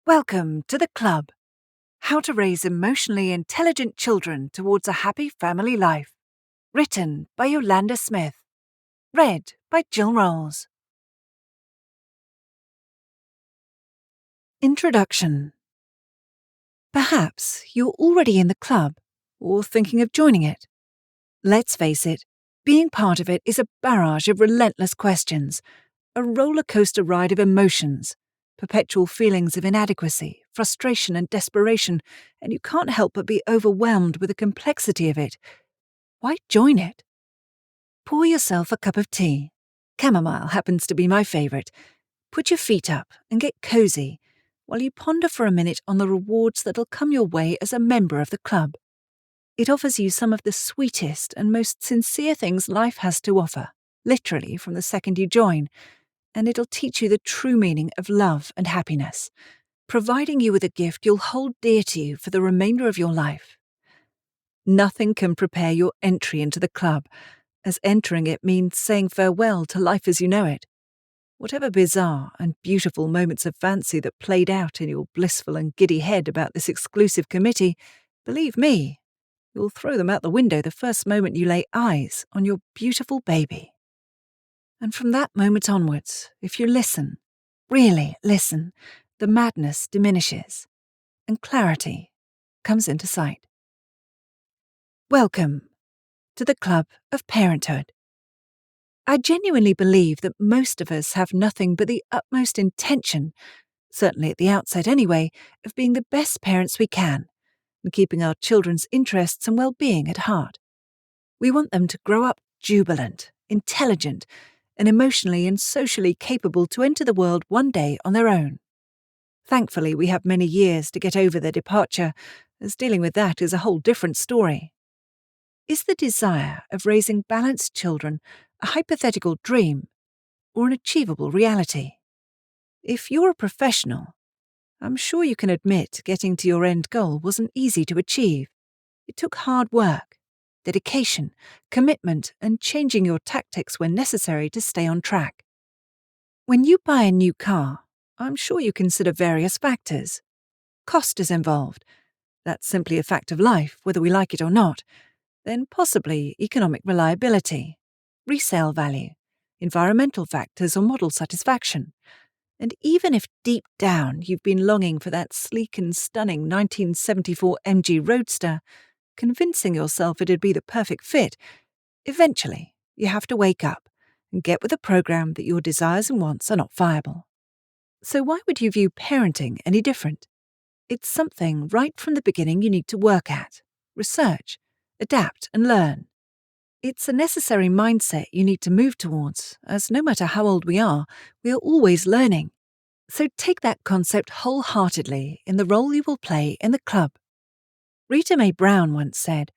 Welcome to the club. How to raise emotionally intelligent children towards a happy family life. Written by Yolanda Smith. Read by Jill Rolls. Introduction. Perhaps you're already in the club or thinking of joining it. Let's face it, being part of it is a barrage of relentless questions, a roller coaster ride of emotions, perpetual feelings of inadequacy, frustration and desperation, and you can't help but be overwhelmed with the complexity of it. Why join it? Pour yourself a cup of tea. Chamomile happens to be my favourite. Put your feet up and get cosy while you ponder for a minute on the rewards that'll come your way as a member of the club. It offers you some of the sweetest and most sincere things life has to offer, literally from the second you join, and it'll teach you the true meaning of love and happiness, providing you with a gift you'll hold dear to you for the remainder of your life. Nothing can prepare your entry into the club, as entering it means saying farewell to life as you know it. Whatever bizarre and beautiful moments of fancy that played out in your blissful and giddy head about this exclusive committee, believe me, you'll throw them out the window the first moment you lay eyes on your beautiful baby. And from that moment onwards, if you listen, really listen, the madness diminishes, and clarity comes into sight. Welcome to the Club of Parenthood. I genuinely believe that most of us have nothing but the utmost intention, certainly at the outset anyway, of being the best parents we can and keeping our children's interests and well-being at heart. We want them to grow up jubilant, intelligent, and emotionally and socially capable to enter the world one day on their own. Thankfully, we have many years to get over their departure, as dealing with that is a whole different story. Is the desire of raising balanced children a hypothetical dream or an achievable reality? If you're a professional, I'm sure you can admit getting to your end goal wasn't easy to achieve. It took hard work, dedication, commitment, and changing your tactics when necessary to stay on track. When you buy a new car, I'm sure you consider various factors. Cost is involved. That's simply a fact of life, whether we like it or not. Then possibly economic reliability, resale value, environmental factors or model satisfaction. And even if deep down you've been longing for that sleek and stunning 1974 MG Roadster, convincing yourself it'd be the perfect fit, eventually you have to wake up and get with the program that your desires and wants are not viable. So why would you view parenting any different? It's something right from the beginning you need to work at, research, adapt and learn. It's a necessary mindset you need to move towards, as no matter how old we are always learning. So take that concept wholeheartedly in the role you will play in the club. Rita Mae Brown once said,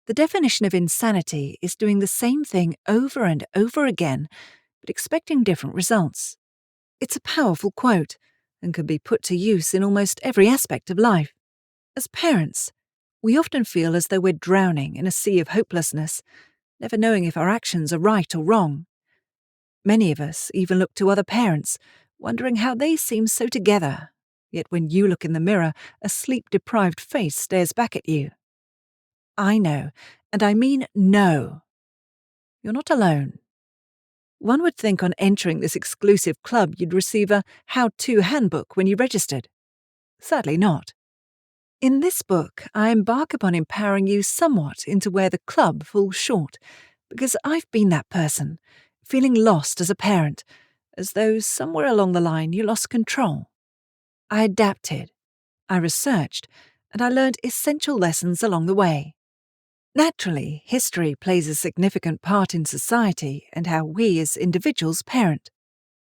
"The definition of insanity is doing the same thing over and over again, but expecting different results." It's a powerful quote, and can be put to use in almost every aspect of life. As parents, we often feel as though we're drowning in a sea of hopelessness, never knowing if our actions are right or wrong. Many of us even look to other parents, wondering how they seem so together, yet when you look in the mirror, a sleep-deprived face stares back at you. I know, and I mean know. You're not alone. One would think on entering this exclusive club you'd receive a how-to handbook when you registered. Sadly not. In this book, I embark upon empowering you somewhat into where the club falls short, because I've been that person, feeling lost as a parent, as though somewhere along the line you lost control. I adapted, I researched, and I learned essential lessons along the way. Naturally, history plays a significant part in society and how we as individuals parent.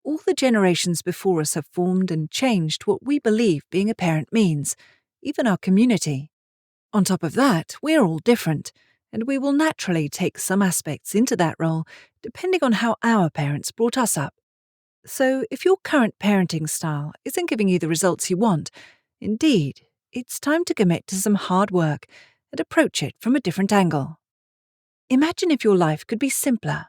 All the generations before us have formed and changed what we believe being a parent means, even our community. On top of that, we're all different, and we will naturally take some aspects into that role depending on how our parents brought us up. So if your current parenting style isn't giving you the results you want, indeed, it's time to commit to some hard work and approach it from a different angle. Imagine if your life could be simpler,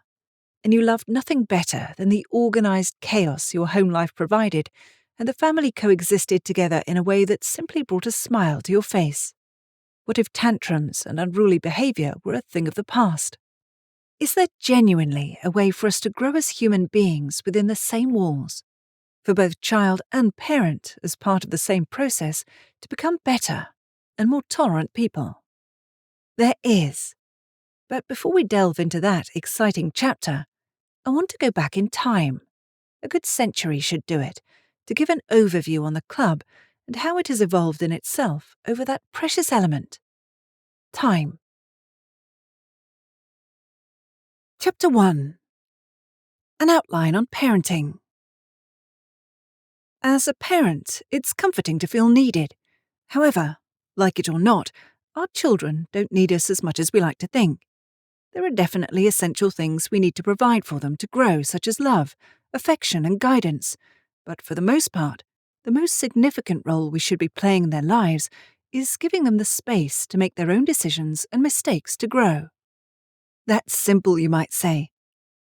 and you loved nothing better than the organised chaos your home life provided, and the family coexisted together in a way that simply brought a smile to your face? What if tantrums and unruly behaviour were a thing of the past? Is there genuinely a way for us to grow as human beings within the same walls, for both child and parent as part of the same process to become better and more tolerant people? There is. But before we delve into that exciting chapter, I want to go back in time. A good century should do it, to give an overview on the club and how it has evolved in itself over that precious element, time. Chapter 1. An outline on parenting. As a parent, it's comforting to feel needed. However, like it or not, our children don't need us as much as we like to think. There are definitely essential things we need to provide for them to grow, such as love, affection, and guidance. But for the most part, the most significant role we should be playing in their lives is giving them the space to make their own decisions and mistakes to grow. That's simple, you might say.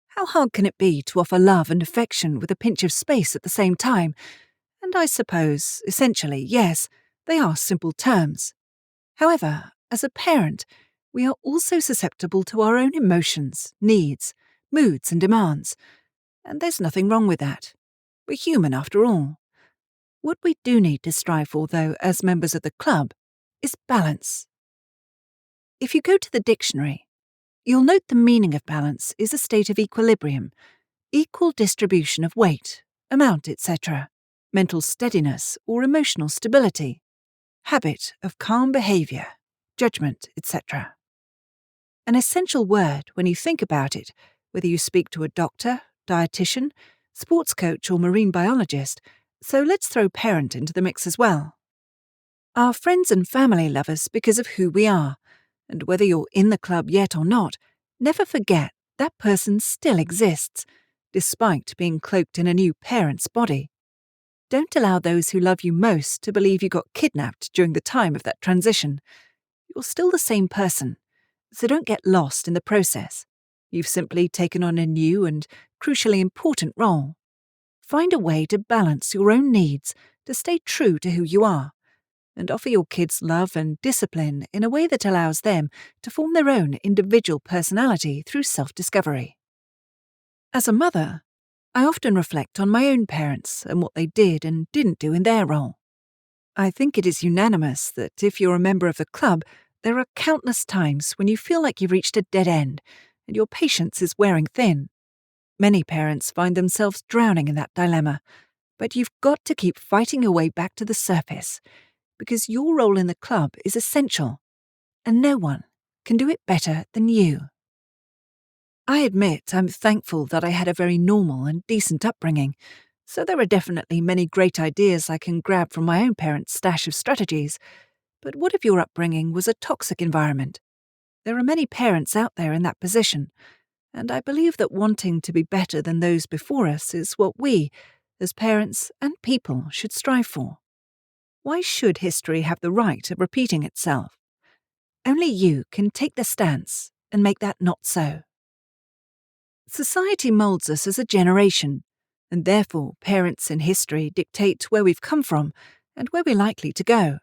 How hard can it be to offer love and affection with a pinch of space at the same time? And I suppose, essentially, yes, they are simple terms. However, as a parent, we are also susceptible to our own emotions, needs, moods, and demands. And there's nothing wrong with that. We're human after all. What we do need to strive for, though, as members of the club, is balance. If you go to the dictionary, you'll note the meaning of balance is a state of equilibrium, equal distribution of weight, amount, etc., mental steadiness or emotional stability, habit of calm behaviour, judgment, etc. An essential word when you think about it, whether you speak to a doctor, dietitian, sports coach or marine biologist, so let's throw parent into the mix as well. Our friends and family love us because of who we are, and whether you're in the club yet or not, never forget that person still exists, despite being cloaked in a new parent's body. Don't allow those who love you most to believe you got kidnapped during the time of that transition. You're still the same person, so don't get lost in the process. You've simply taken on a new and crucially important role. Find a way to balance your own needs to stay true to who you are, and offer your kids love and discipline in a way that allows them to form their own individual personality through self-discovery. As a mother, I often reflect on my own parents and what they did and didn't do in their role. I think it is unanimous that if you're a member of the club, there are countless times when you feel like you've reached a dead end and your patience is wearing thin. Many parents find themselves drowning in that dilemma, but you've got to keep fighting your way back to the surface, because your role in the club is essential, and no one can do it better than you. I admit I'm thankful that I had a very normal and decent upbringing, so there are definitely many great ideas I can grab from my own parents' stash of strategies. But what if your upbringing was a toxic environment? There are many parents out there in that position, and I believe that wanting to be better than those before us is what we, as parents and people, should strive for. Why should history have the right of repeating itself? Only you can take the stance and make that not so. Society moulds us as a generation, and therefore parents in history dictate where we've come from and where we're likely to go.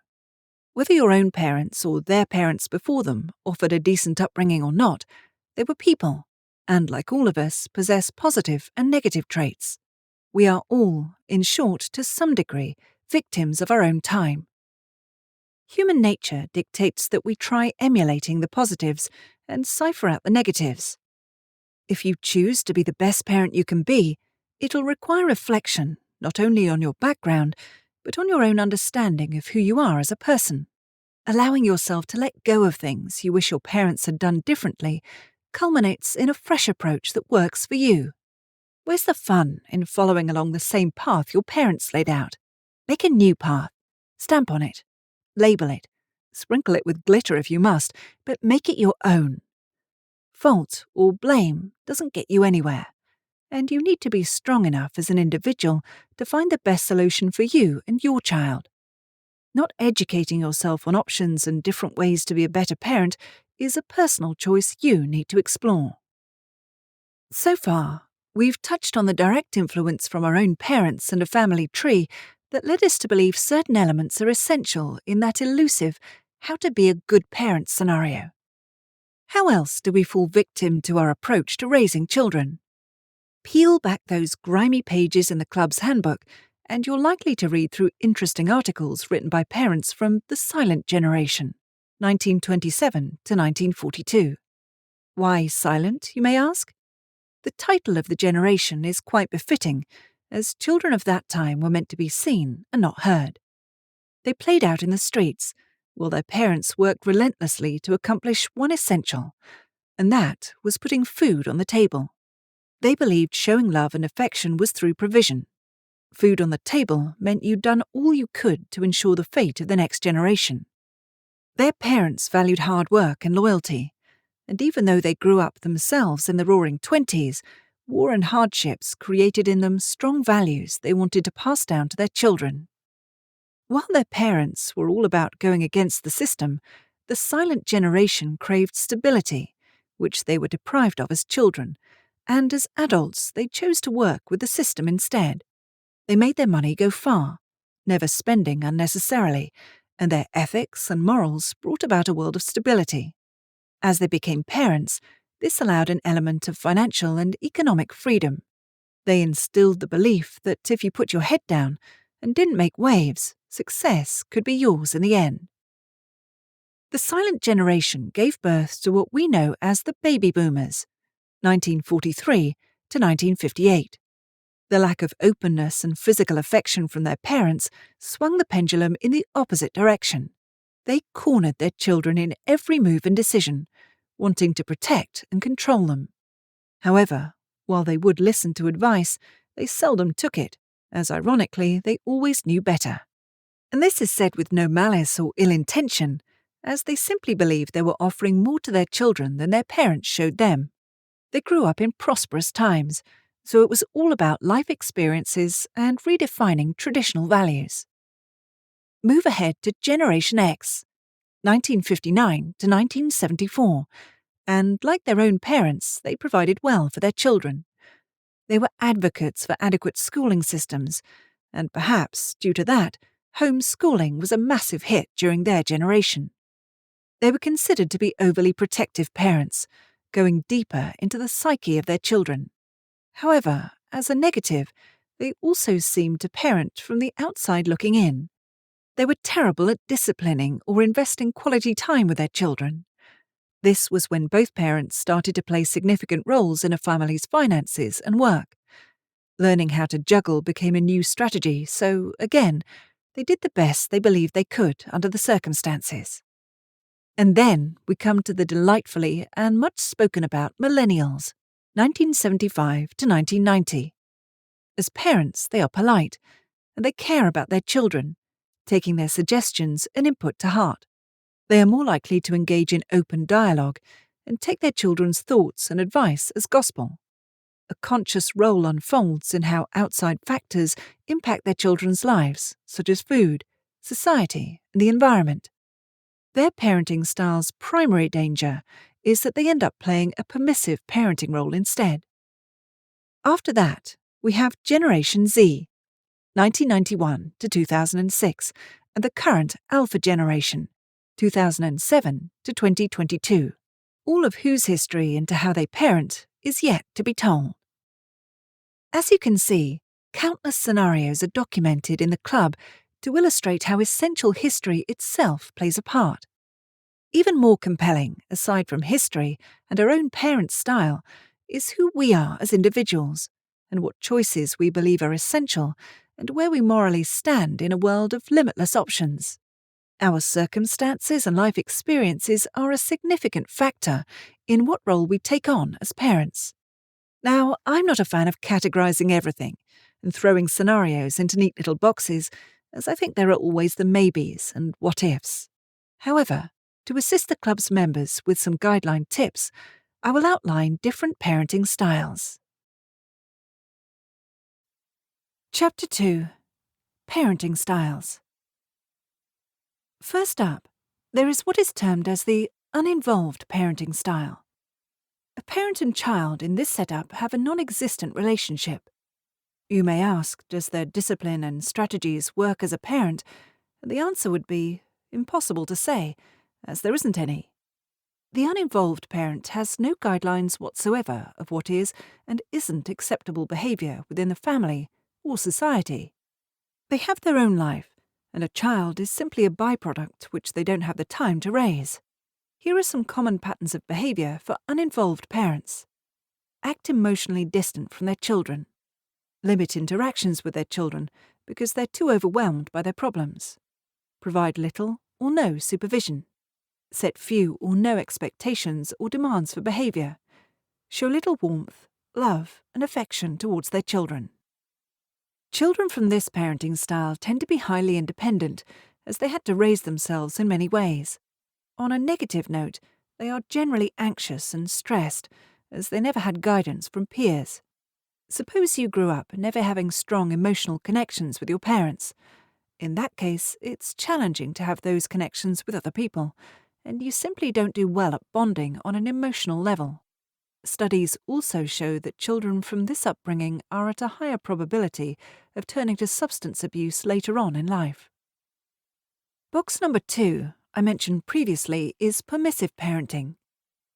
Whether your own parents or their parents before them offered a decent upbringing or not, they were people, and like all of us, possess positive and negative traits. We are all, in short, to some degree, victims of our own time. Human nature dictates that we try emulating the positives and cipher out the negatives. If you choose to be the best parent you can be, it'll require reflection, not only on your background, but on your own understanding of who you are as a person. Allowing yourself to let go of things you wish your parents had done differently culminates in a fresh approach that works for you. Where's the fun in following along the same path your parents laid out? Make a new path. Stamp on it. Label it. Sprinkle it with glitter if you must, but make it your own. Fault or blame doesn't get you anywhere, and you need to be strong enough as an individual to find the best solution for you and your child. Not educating yourself on options and different ways to be a better parent is a personal choice you need to explore. So far, we've touched on the direct influence from our own parents and a family tree, that led us to believe certain elements are essential in that elusive how to be a good parent scenario. How else do we fall victim to our approach to raising children? Peel back those grimy pages in the club's handbook, and you're likely to read through interesting articles written by parents from the silent generation, 1927 to 1942. Why silent, you may ask? The title of the generation is quite befitting, as children of that time were meant to be seen and not heard. They played out in the streets, while their parents worked relentlessly to accomplish one essential, and that was putting food on the table. They believed showing love and affection was through provision. Food on the table meant you'd done all you could to ensure the fate of the next generation. Their parents valued hard work and loyalty, and even though they grew up themselves in the Roaring Twenties, war and hardships created in them strong values they wanted to pass down to their children. While their parents were all about going against the system, the silent generation craved stability, which they were deprived of as children, and as adults they chose to work with the system instead. They made their money go far, never spending unnecessarily, and their ethics and morals brought about a world of stability. As they became parents, this allowed an element of financial and economic freedom. They instilled the belief that if you put your head down and didn't make waves, success could be yours in the end. The silent generation gave birth to what we know as the baby boomers, 1943 to 1958. The lack of openness and physical affection from their parents swung the pendulum in the opposite direction. They cornered their children in every move and decision, wanting to protect and control them. However, while they would listen to advice, they seldom took it, as ironically they always knew better. And this is said with no malice or ill intention, as they simply believed they were offering more to their children than their parents showed them. They grew up in prosperous times, so it was all about life experiences and redefining traditional values. Move ahead to Generation X, 1959 to 1974, and like their own parents, they provided well for their children. They were advocates for adequate schooling systems, and perhaps, due to that, homeschooling was a massive hit during their generation. They were considered to be overly protective parents, going deeper into the psyche of their children. However, as a negative, they also seemed to parent from the outside looking in. They were terrible at disciplining or investing quality time with their children. This was when both parents started to play significant roles in a family's finances and work. Learning how to juggle became a new strategy, so, again, they did the best they believed they could under the circumstances. And then we come to the delightfully and much spoken about millennials, 1975 to 1990. As parents, they are polite, and they care about their children, taking their suggestions and input to heart. They are more likely to engage in open dialogue and take their children's thoughts and advice as gospel. A conscious role unfolds in how outside factors impact their children's lives, such as food, society, and the environment. Their parenting style's primary danger is that they end up playing a permissive parenting role instead. After that, we have Generation Z, 1991 to 2006, and the current Alpha generation, 2007 to 2022, all of whose history into how they parent is yet to be told. As you can see, countless scenarios are documented in the club to illustrate how essential history itself plays a part. Even more compelling, aside from history and our own parent style, is who we are as individuals and what choices we believe are essential and where we morally stand in a world of limitless options. Our circumstances and life experiences are a significant factor in what role we take on as parents. Now, I'm not a fan of categorizing everything and throwing scenarios into neat little boxes, as I think there are always the maybes and what-ifs. However, to assist the club's members with some guideline tips, I will outline different parenting styles. Chapter 2. Parenting Styles. First up, there is what is termed as the uninvolved parenting style. A parent and child in this setup have a non-existent relationship. You may ask, does their discipline and strategies work as a parent? And the answer would be impossible to say, as there isn't any. The uninvolved parent has no guidelines whatsoever of what is and isn't acceptable behaviour within the family or society. They have their own life, and a child is simply a byproduct which they don't have the time to raise. Here are some common patterns of behaviour for uninvolved parents. Act emotionally distant from their children. Limit interactions with their children because they're too overwhelmed by their problems. Provide little or no supervision. Set few or no expectations or demands for behaviour. Show little warmth, love, and affection towards their children. Children from this parenting style tend to be highly independent, as they had to raise themselves in many ways. On a negative note, they are generally anxious and stressed, as they never had guidance from peers. Suppose you grew up never having strong emotional connections with your parents. In that case, it's challenging to have those connections with other people, and you simply don't do well at bonding on an emotional level. Studies also show that children from this upbringing are at a higher probability of turning to substance abuse later on in life. Box number 2, I mentioned previously, is permissive parenting.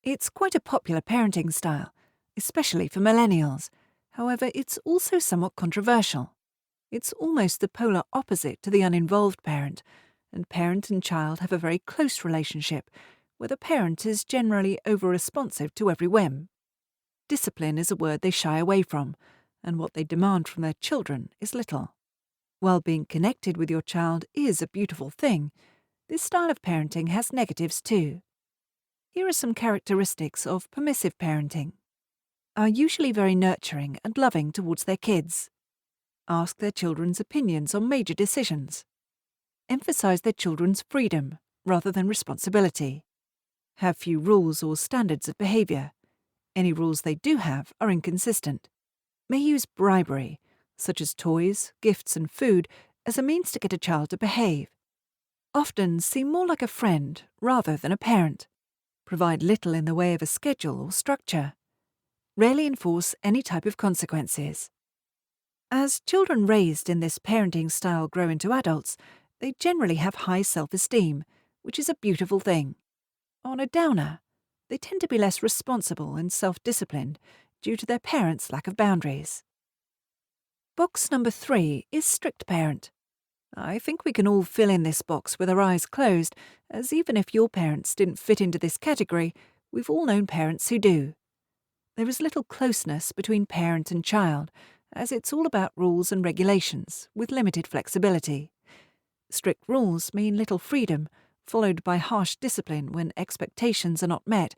It's quite a popular parenting style, especially for millennials. However, it's also somewhat controversial. It's almost the polar opposite to the uninvolved parent, and parent and child have a very close relationship, where the parent is generally over-responsive to every whim. Discipline is a word they shy away from, and what they demand from their children is little. While being connected with your child is a beautiful thing, this style of parenting has negatives too. Here are some characteristics of permissive parenting. Are usually very nurturing and loving towards their kids. Ask their children's opinions on major decisions. Emphasize their children's freedom rather than responsibility. Have few rules or standards of behaviour. Any rules they do have are inconsistent. May use bribery, such as toys, gifts and food, as a means to get a child to behave. Often seem more like a friend rather than a parent. Provide little in the way of a schedule or structure. Rarely enforce any type of consequences. As children raised in this parenting style grow into adults, they generally have high self-esteem, which is a beautiful thing. On a downer, they tend to be less responsible and self-disciplined due to their parents' lack of boundaries. Box number 3 is strict parent. I think we can all fill in this box with our eyes closed, as even if your parents didn't fit into this category, we've all known parents who do. There is little closeness between parent and child, as it's all about rules and regulations, with limited flexibility. Strict rules mean little freedom, followed by harsh discipline when expectations are not met,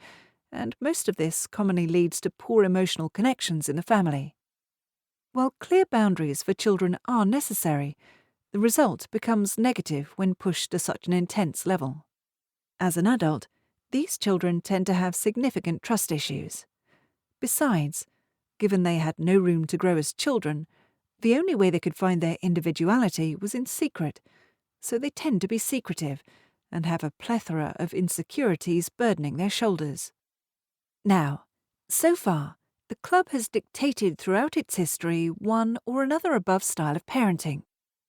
and most of this commonly leads to poor emotional connections in the family. While clear boundaries for children are necessary, the result becomes negative when pushed to such an intense level. As an adult, these children tend to have significant trust issues. Besides, given they had no room to grow as children, the only way they could find their individuality was in secret, so they tend to be secretive and have a plethora of insecurities burdening their shoulders. Now, so far, the club has dictated throughout its history one or another above style of parenting.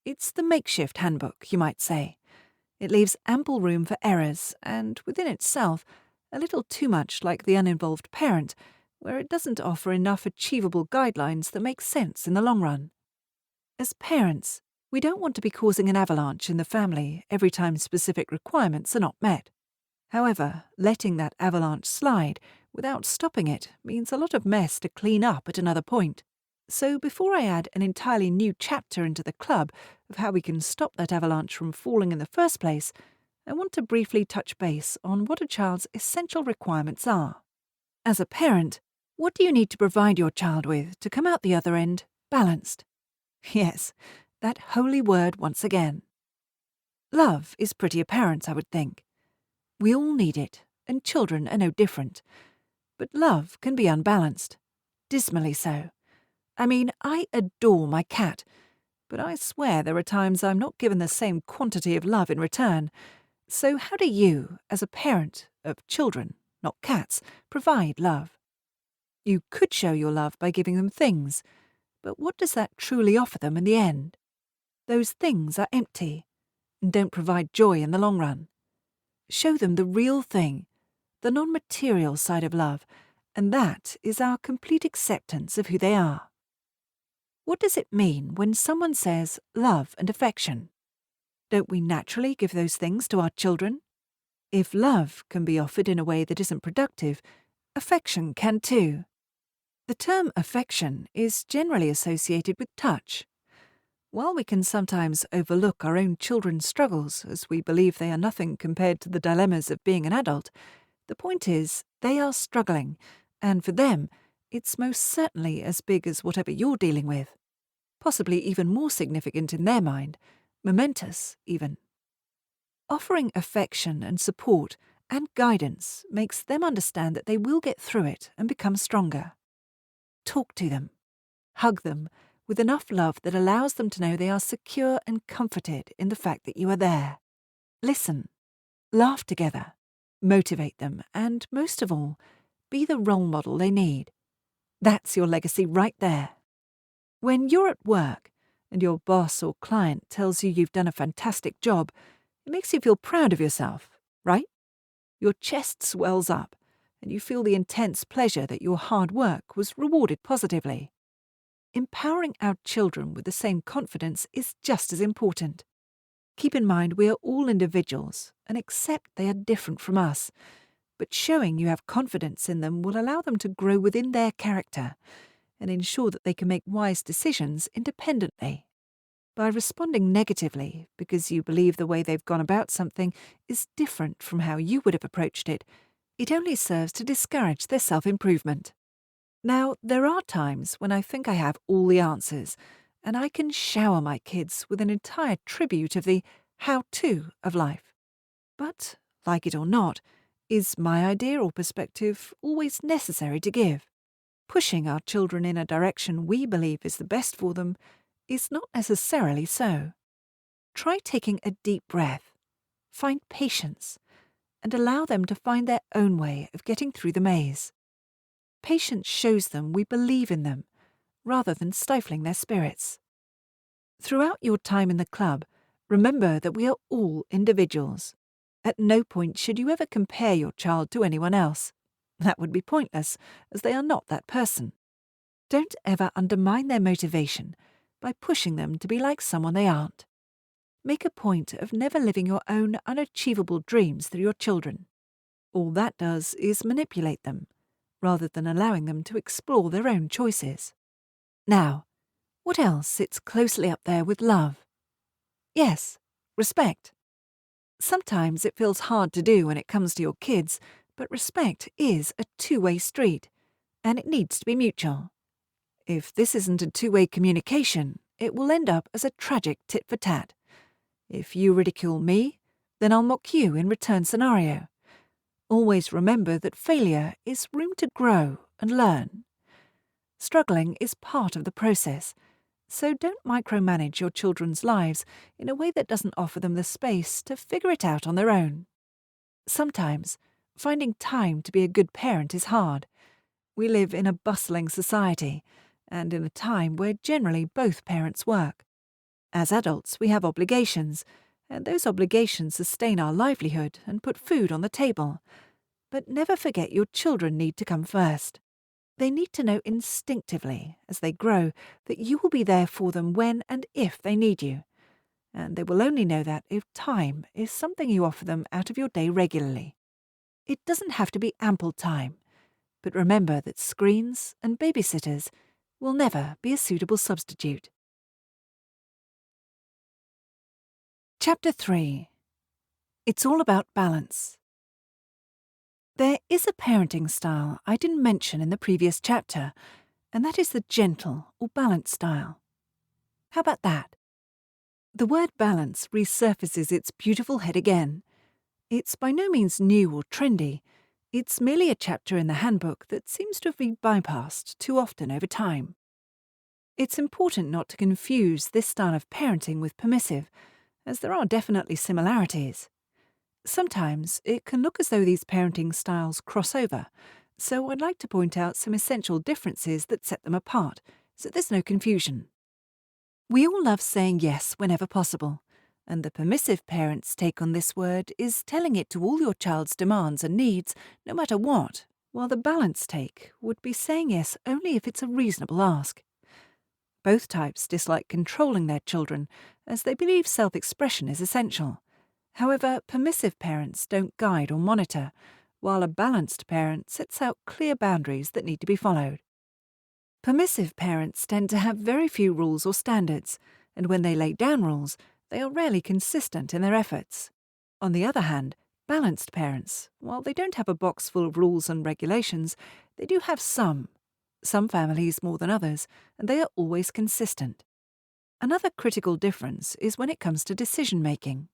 It's the makeshift handbook, you might say. It leaves ample room for errors and, within itself, a little too much like the uninvolved parent, where it doesn't offer enough achievable guidelines that make sense in the long run. As parents, we don't want to be causing an avalanche in the family every time specific requirements are not met. However, letting that avalanche slide without stopping it means a lot of mess to clean up at another point. So before I add an entirely new chapter into the club of how we can stop that avalanche from falling in the first place, I want to briefly touch base on what a child's essential requirements are. As a parent, what do you need to provide your child with to come out the other end balanced? Yes, that holy word once again. Love is pretty apparent, I would think. We all need it, and children are no different. But love can be unbalanced, dismally so. I mean, I adore my cat, but I swear there are times I'm not given the same quantity of love in return. So how do you, as a parent of children, not cats, provide love? You could show your love by giving them things, But what does that truly offer them in the end? Those things are empty and don't provide joy in the long run. Show them the real thing, the non-material side of love, and that is our complete acceptance of who they are. What does it mean when someone says love and affection? Don't we naturally give those things to our children? If love can be offered in a way that isn't productive, affection can too. The term affection is generally associated with touch. While we can sometimes overlook our own children's struggles as we believe they are nothing compared to the dilemmas of being an adult, the point is they are struggling, and for them, it's most certainly as big as whatever you're dealing with. Possibly even more significant in their mind, momentous even. Offering affection and support and guidance makes them understand that they will get through it and become stronger. Talk to them. Hug them with enough love that allows them to know they are secure and comforted in the fact that you are there. Listen. Laugh together. Motivate them, and most of all, be the role model they need. That's your legacy right there. When you're at work and your boss or client tells you you've done a fantastic job, it makes you feel proud of yourself, right? Your chest swells up and you feel the intense pleasure that your hard work was rewarded positively. Empowering our children with the same confidence is just as important. Keep in mind we are all individuals and accept they are different from us, but showing you have confidence in them will allow them to grow within their character and ensure that they can make wise decisions independently. By responding negatively because you believe the way they've gone about something is different from how you would have approached it, it only serves to discourage their self-improvement. Now, there are times when I think I have all the answers, and I can shower my kids with an entire tribute of the how-to of life. But, like it or not, is my idea or perspective always necessary to give? Pushing our children in a direction we believe is the best for them is not necessarily so. Try taking a deep breath, find patience, and allow them to find their own way of getting through the maze. Patience shows them we believe in them, rather than stifling their spirits. Throughout your time in the club, remember that we are all individuals. At no point should you ever compare your child to anyone else. That would be pointless, as they are not that person. Don't ever undermine their motivation by pushing them to be like someone they aren't. Make a point of never living your own unachievable dreams through your children. All that does is manipulate them, rather than allowing them to explore their own choices. Now, what else sits closely up there with love? Yes, respect. Sometimes it feels hard to do when it comes to your kids, but respect is a two-way street, and it needs to be mutual. If this isn't a two-way communication, it will end up as a tragic tit-for-tat. If you ridicule me, then I'll mock you in return scenario. Always remember that failure is room to grow and learn. Struggling is part of the process, so don't micromanage your children's lives in a way that doesn't offer them the space to figure it out on their own. Sometimes, finding time to be a good parent is hard. We live in a bustling society, and in a time where generally both parents work. As adults, we have obligations, and those obligations sustain our livelihood and put food on the table. But never forget your children need to come first. They need to know instinctively, as they grow, that you will be there for them when and if they need you. And they will only know that if time is something you offer them out of your day regularly. It doesn't have to be ample time, but remember that screens and babysitters will never be a suitable substitute. Chapter 3. It's all about balance. There is a parenting style I didn't mention in the previous chapter, and that is the gentle or balanced style. How about that? The word balance resurfaces its beautiful head again. It's by no means new or trendy. It's merely a chapter in the handbook that seems to have been bypassed too often over time. It's important not to confuse this style of parenting with permissive, as there are definitely similarities. Sometimes it can look as though these parenting styles cross over, so I'd like to point out some essential differences that set them apart, so there's no confusion. We all love saying yes whenever possible, and the permissive parent's take on this word is telling it to all your child's demands and needs, no matter what, while the balanced take would be saying yes only if it's a reasonable ask. Both types dislike controlling their children, as they believe self-expression is essential. However, permissive parents don't guide or monitor, while a balanced parent sets out clear boundaries that need to be followed. Permissive parents tend to have very few rules or standards, and when they lay down rules, they are rarely consistent in their efforts. On the other hand, balanced parents, while they don't have a box full of rules and regulations, they do have some families more than others, and they are always consistent. Another critical difference is when it comes to decision-making.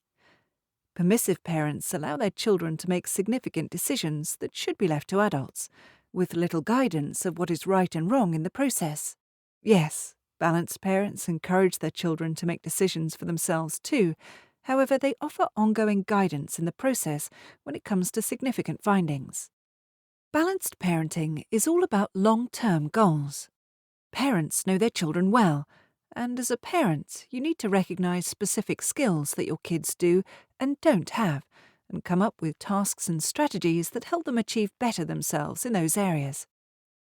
Permissive parents allow their children to make significant decisions that should be left to adults, with little guidance of what is right and wrong in the process. Yes, balanced parents encourage their children to make decisions for themselves too. However, they offer ongoing guidance in the process when it comes to significant findings. Balanced parenting is all about long-term goals. Parents know their children well, and as a parent, you need to recognize specific skills that your kids do and don't have, and come up with tasks and strategies that help them achieve better themselves in those areas.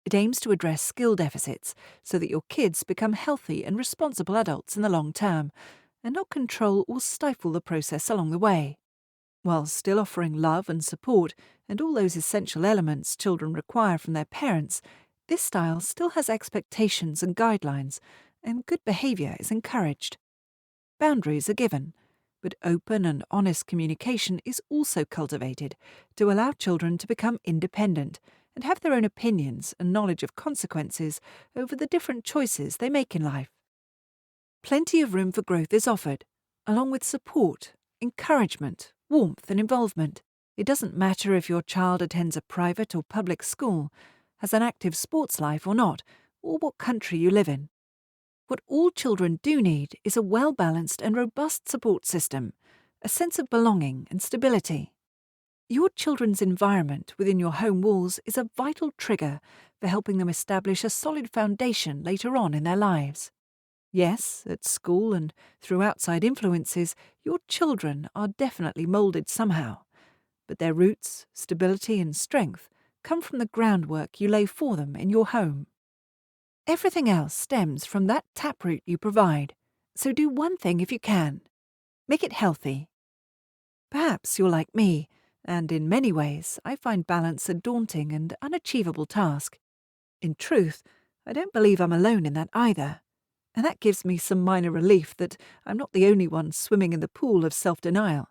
It aims to address skill deficits so that your kids become healthy and responsible adults in the long term, and not control or stifle the process along the way. While still offering love and support and all those essential elements children require from their parents, this style still has expectations and guidelines, and good behaviour is encouraged. Boundaries are given, but open and honest communication is also cultivated to allow children to become independent and have their own opinions and knowledge of consequences over the different choices they make in life. Plenty of room for growth is offered, along with support, encouragement, warmth and involvement. It doesn't matter if your child attends a private or public school, has an active sports life or not, or what country you live in. What all children do need is a well-balanced and robust support system, a sense of belonging and stability. Your children's environment within your home walls is a vital trigger for helping them establish a solid foundation later on in their lives. Yes, at school and through outside influences, your children are definitely moulded somehow, but their roots, stability and strength come from the groundwork you lay for them in your home. Everything else stems from that taproot you provide, so do one thing if you can. Make it healthy. Perhaps you're like me, and in many ways I find balance a daunting and unachievable task. In truth, I don't believe I'm alone in that either, and that gives me some minor relief that I'm not the only one swimming in the pool of self-denial.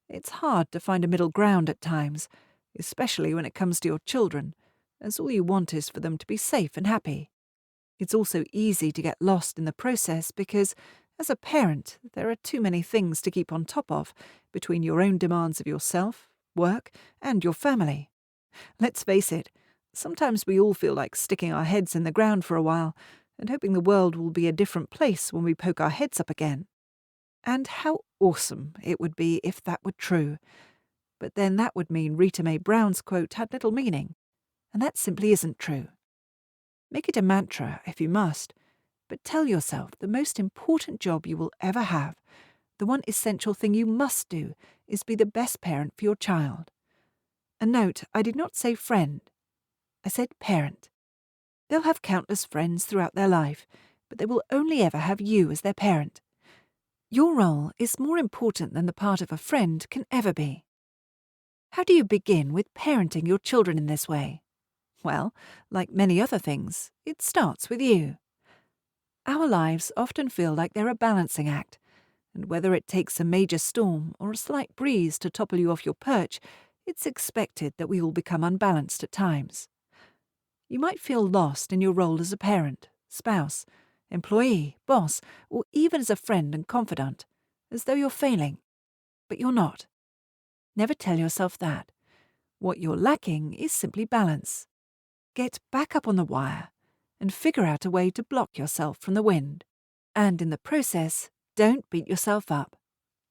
It's hard to find a middle ground at times, especially when it comes to your children, as all you want is for them to be safe and happy. It's also easy to get lost in the process because, as a parent, there are too many things to keep on top of between your own demands of yourself, work, and your family. Let's face it, sometimes we all feel like sticking our heads in the ground for a while and hoping the world will be a different place when we poke our heads up again. And how awesome it would be if that were true. But then that would mean Rita Mae Brown's quote had little meaning, and that simply isn't true. Make it a mantra if you must, but tell yourself the most important job you will ever have, the one essential thing you must do, is be the best parent for your child. And note, I did not say friend. I said parent. They'll have countless friends throughout their life, but they will only ever have you as their parent. Your role is more important than the part of a friend can ever be. How do you begin with parenting your children in this way? Well, like many other things, it starts with you. Our lives often feel like they're a balancing act, and whether it takes a major storm or a slight breeze to topple you off your perch, it's expected that we all become unbalanced at times. You might feel lost in your role as a parent, spouse, employee, boss, or even as a friend and confidant, as though you're failing. But you're not. Never tell yourself that. What you're lacking is simply balance. Get back up on the wire and figure out a way to block yourself from the wind. And in the process, don't beat yourself up.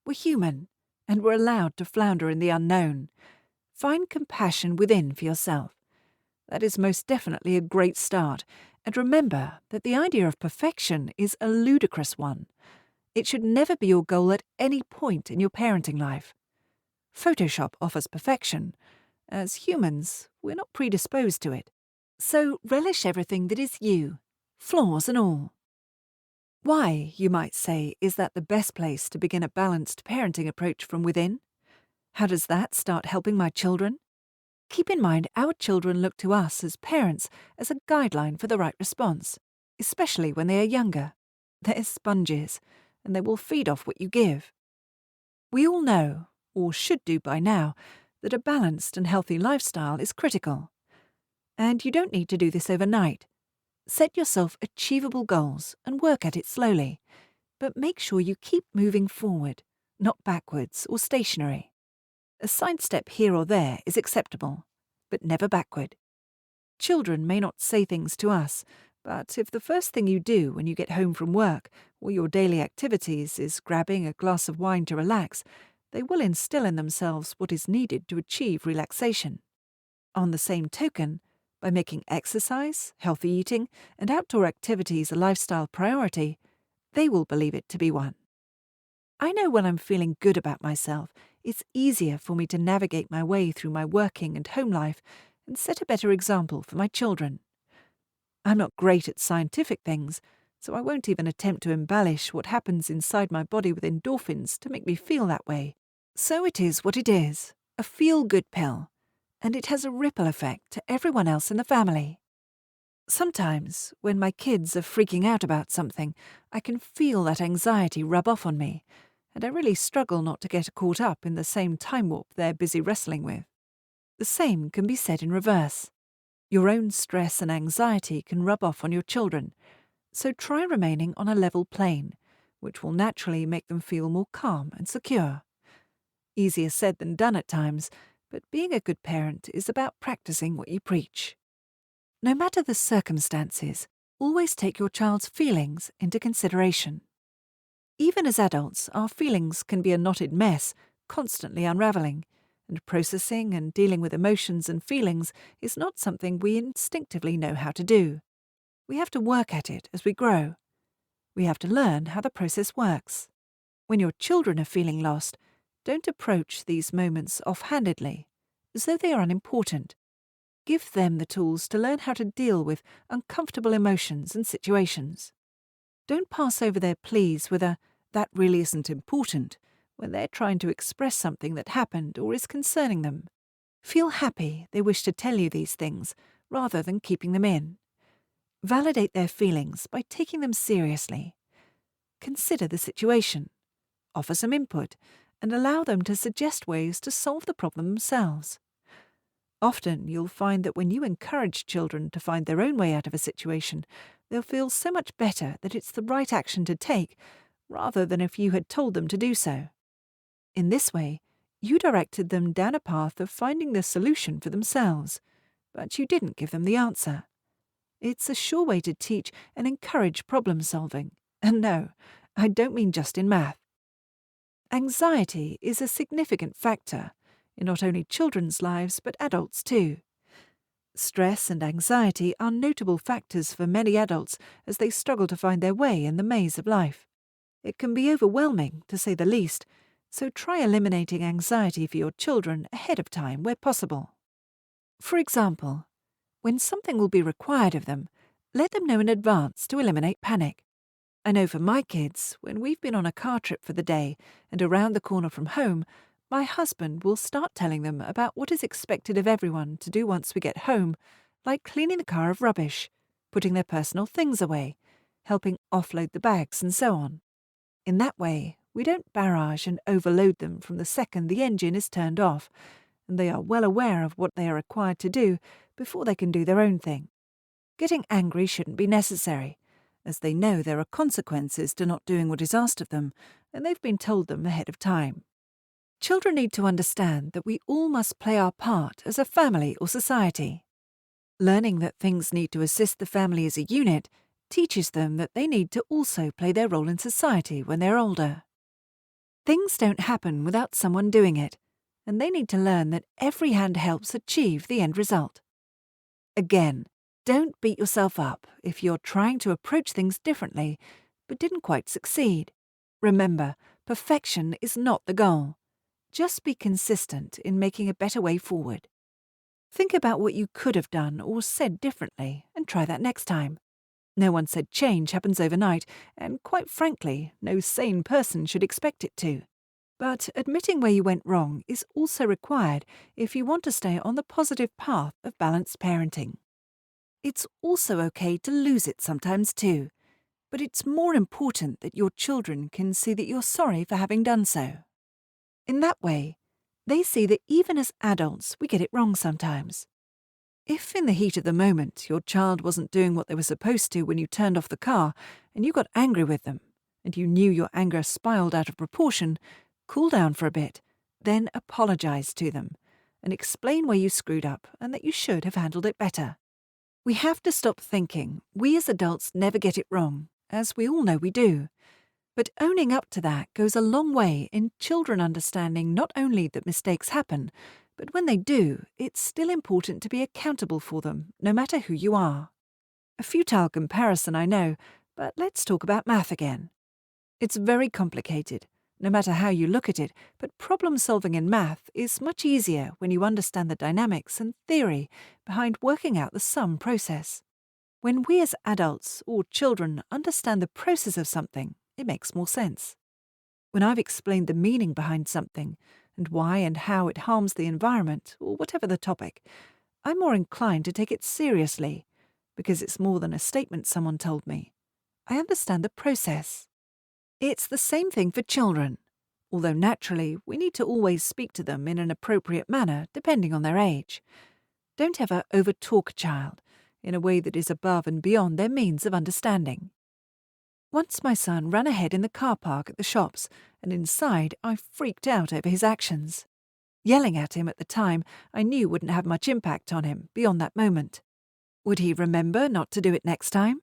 We're human, and we're allowed to flounder in the unknown. Find compassion within for yourself. That is most definitely a great start, And remember that the idea of perfection is a ludicrous one. It should never be your goal at any point in your parenting life. Photoshop offers perfection. As humans, we're not predisposed to it. So relish everything that is you, flaws and all. Why, you might say, is that the best place to begin a balanced parenting approach from within? How does that start helping my children? Keep in mind our children look to us as parents as a guideline for the right response, especially when they are younger. They're sponges, and they will feed off what you give. We all know, or should do by now, that a balanced and healthy lifestyle is critical. And you don't need to do this overnight. Set yourself achievable goals and work at it slowly, but make sure you keep moving forward, not backwards or stationary. A sidestep here or there is acceptable, but never backward. Children may not say things to us, but if the first thing you do when you get home from work or your daily activities is grabbing a glass of wine to relax, they will instill in themselves what is needed to achieve relaxation. On the same token, by making exercise, healthy eating, and outdoor activities a lifestyle priority, they will believe it to be one. I know when I'm feeling good about myself, it's easier for me to navigate my way through my working and home life and set a better example for my children. I'm not great at scientific things, so I won't even attempt to embellish what happens inside my body with endorphins to make me feel that way. So it is what it is, a feel-good pill, and it has a ripple effect to everyone else in the family. Sometimes, when my kids are freaking out about something, I can feel that anxiety rub off on me, and I really struggle not to get caught up in the same time warp they're busy wrestling with. The same can be said in reverse. Your own stress and anxiety can rub off on your children, so try remaining on a level plane, which will naturally make them feel more calm and secure. Easier said than done at times, but being a good parent is about practicing what you preach. No matter the circumstances, always take your child's feelings into consideration. Even as adults, our feelings can be a knotted mess, constantly unraveling, and processing and dealing with emotions and feelings is not something we instinctively know how to do. We have to work at it as we grow. We have to learn how the process works. When your children are feeling lost, don't approach these moments offhandedly, as though they are unimportant. Give them the tools to learn how to deal with uncomfortable emotions and situations. Don't pass over their pleas with a, "that really isn't important," when they're trying to express something that happened or is concerning them. Feel happy they wish to tell you these things, rather than keeping them in. Validate their feelings by taking them seriously. Consider the situation. Offer some input, and allow them to suggest ways to solve the problem themselves. Often you'll find that when you encourage children to find their own way out of a situation, they'll feel so much better that it's the right action to take, rather than if you had told them to do so. In this way, you directed them down a path of finding the solution for themselves, but you didn't give them the answer. It's a sure way to teach and encourage problem solving. And no, I don't mean just in math. Anxiety is a significant factor in not only children's lives but adults too. Stress and anxiety are notable factors for many adults as they struggle to find their way in the maze of life. It can be overwhelming, to say the least, so try eliminating anxiety for your children ahead of time where possible. For example, when something will be required of them, let them know in advance to eliminate panic. I know for my kids, when we've been on a car trip for the day and around the corner from home, my husband will start telling them about what is expected of everyone to do once we get home, like cleaning the car of rubbish, putting their personal things away, helping offload the bags and so on. In that way, we don't barrage and overload them from the second the engine is turned off, and they are well aware of what they are required to do before they can do their own thing. Getting angry shouldn't be necessary, as they know there are consequences to not doing what is asked of them, and they've been told them ahead of time. Children need to understand that we all must play our part as a family or society. Learning that things need to assist the family as a unit teaches them that they need to also play their role in society when they're older. Things don't happen without someone doing it, and they need to learn that every hand helps achieve the end result. Again, Don't beat yourself up if you're trying to approach things differently but didn't quite succeed. Remember, perfection is not the goal. Just be consistent in making a better way forward. Think about what you could have done or said differently and try that next time. No one said change happens overnight, and quite frankly, no sane person should expect it to. But admitting where you went wrong is also required if you want to stay on the positive path of balanced parenting. It's also okay to lose it sometimes too, but it's more important that your children can see that you're sorry for having done so. In that way, they see that even as adults we get it wrong sometimes. If in the heat of the moment your child wasn't doing what they were supposed to when you turned off the car and you got angry with them, and you knew your anger spiraled out of proportion, cool down for a bit, then apologize to them and explain where you screwed up and that you should have handled it better. We have to stop thinking we as adults never get it wrong, as we all know we do. But owning up to that goes a long way in children understanding not only that mistakes happen, but when they do, it's still important to be accountable for them, no matter who you are. A futile comparison, I know, but let's talk about math again. It's very complicated, no matter how you look at it, but problem-solving in math is much easier when you understand the dynamics and theory behind working out the sum process. When we as adults or children understand the process of something, it makes more sense. When I've explained the meaning behind something and why and how it harms the environment, or whatever the topic, I'm more inclined to take it seriously, because it's more than a statement someone told me. I understand the process. It's the same thing for children, although naturally we need to always speak to them in an appropriate manner depending on their age. Don't ever over-talk a child in a way that is above and beyond their means of understanding. Once my son ran ahead in the car park at the shops, and inside I freaked out over his actions. Yelling at him at the time I knew wouldn't have much impact on him beyond that moment. Would he remember not to do it next time?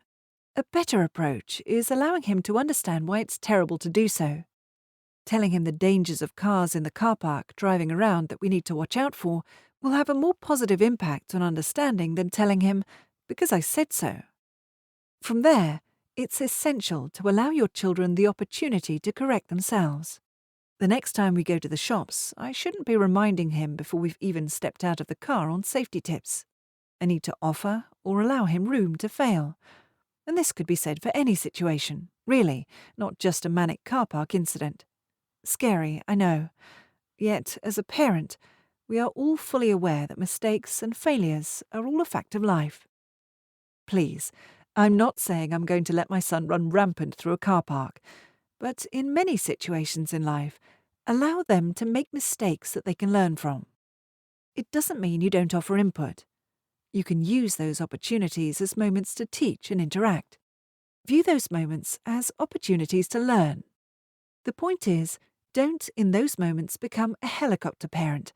A better approach is allowing him to understand why it's terrible to do so. Telling him the dangers of cars in the car park driving around that we need to watch out for will have a more positive impact on understanding than telling him, because I said so. From there, it's essential to allow your children the opportunity to correct themselves. The next time we go to the shops, I shouldn't be reminding him before we've even stepped out of the car on safety tips. I need to offer or allow him room to fail. And this could be said for any situation, really, not just a manic car park incident. Scary, I know. Yet, as a parent, we are all fully aware that mistakes and failures are all a fact of life. Please, I'm not saying I'm going to let my son run rampant through a car park, but in many situations in life, allow them to make mistakes that they can learn from. It doesn't mean you don't offer input. You can use those opportunities as moments to teach and interact. View those moments as opportunities to learn. The point is, don't in those moments become a helicopter parent,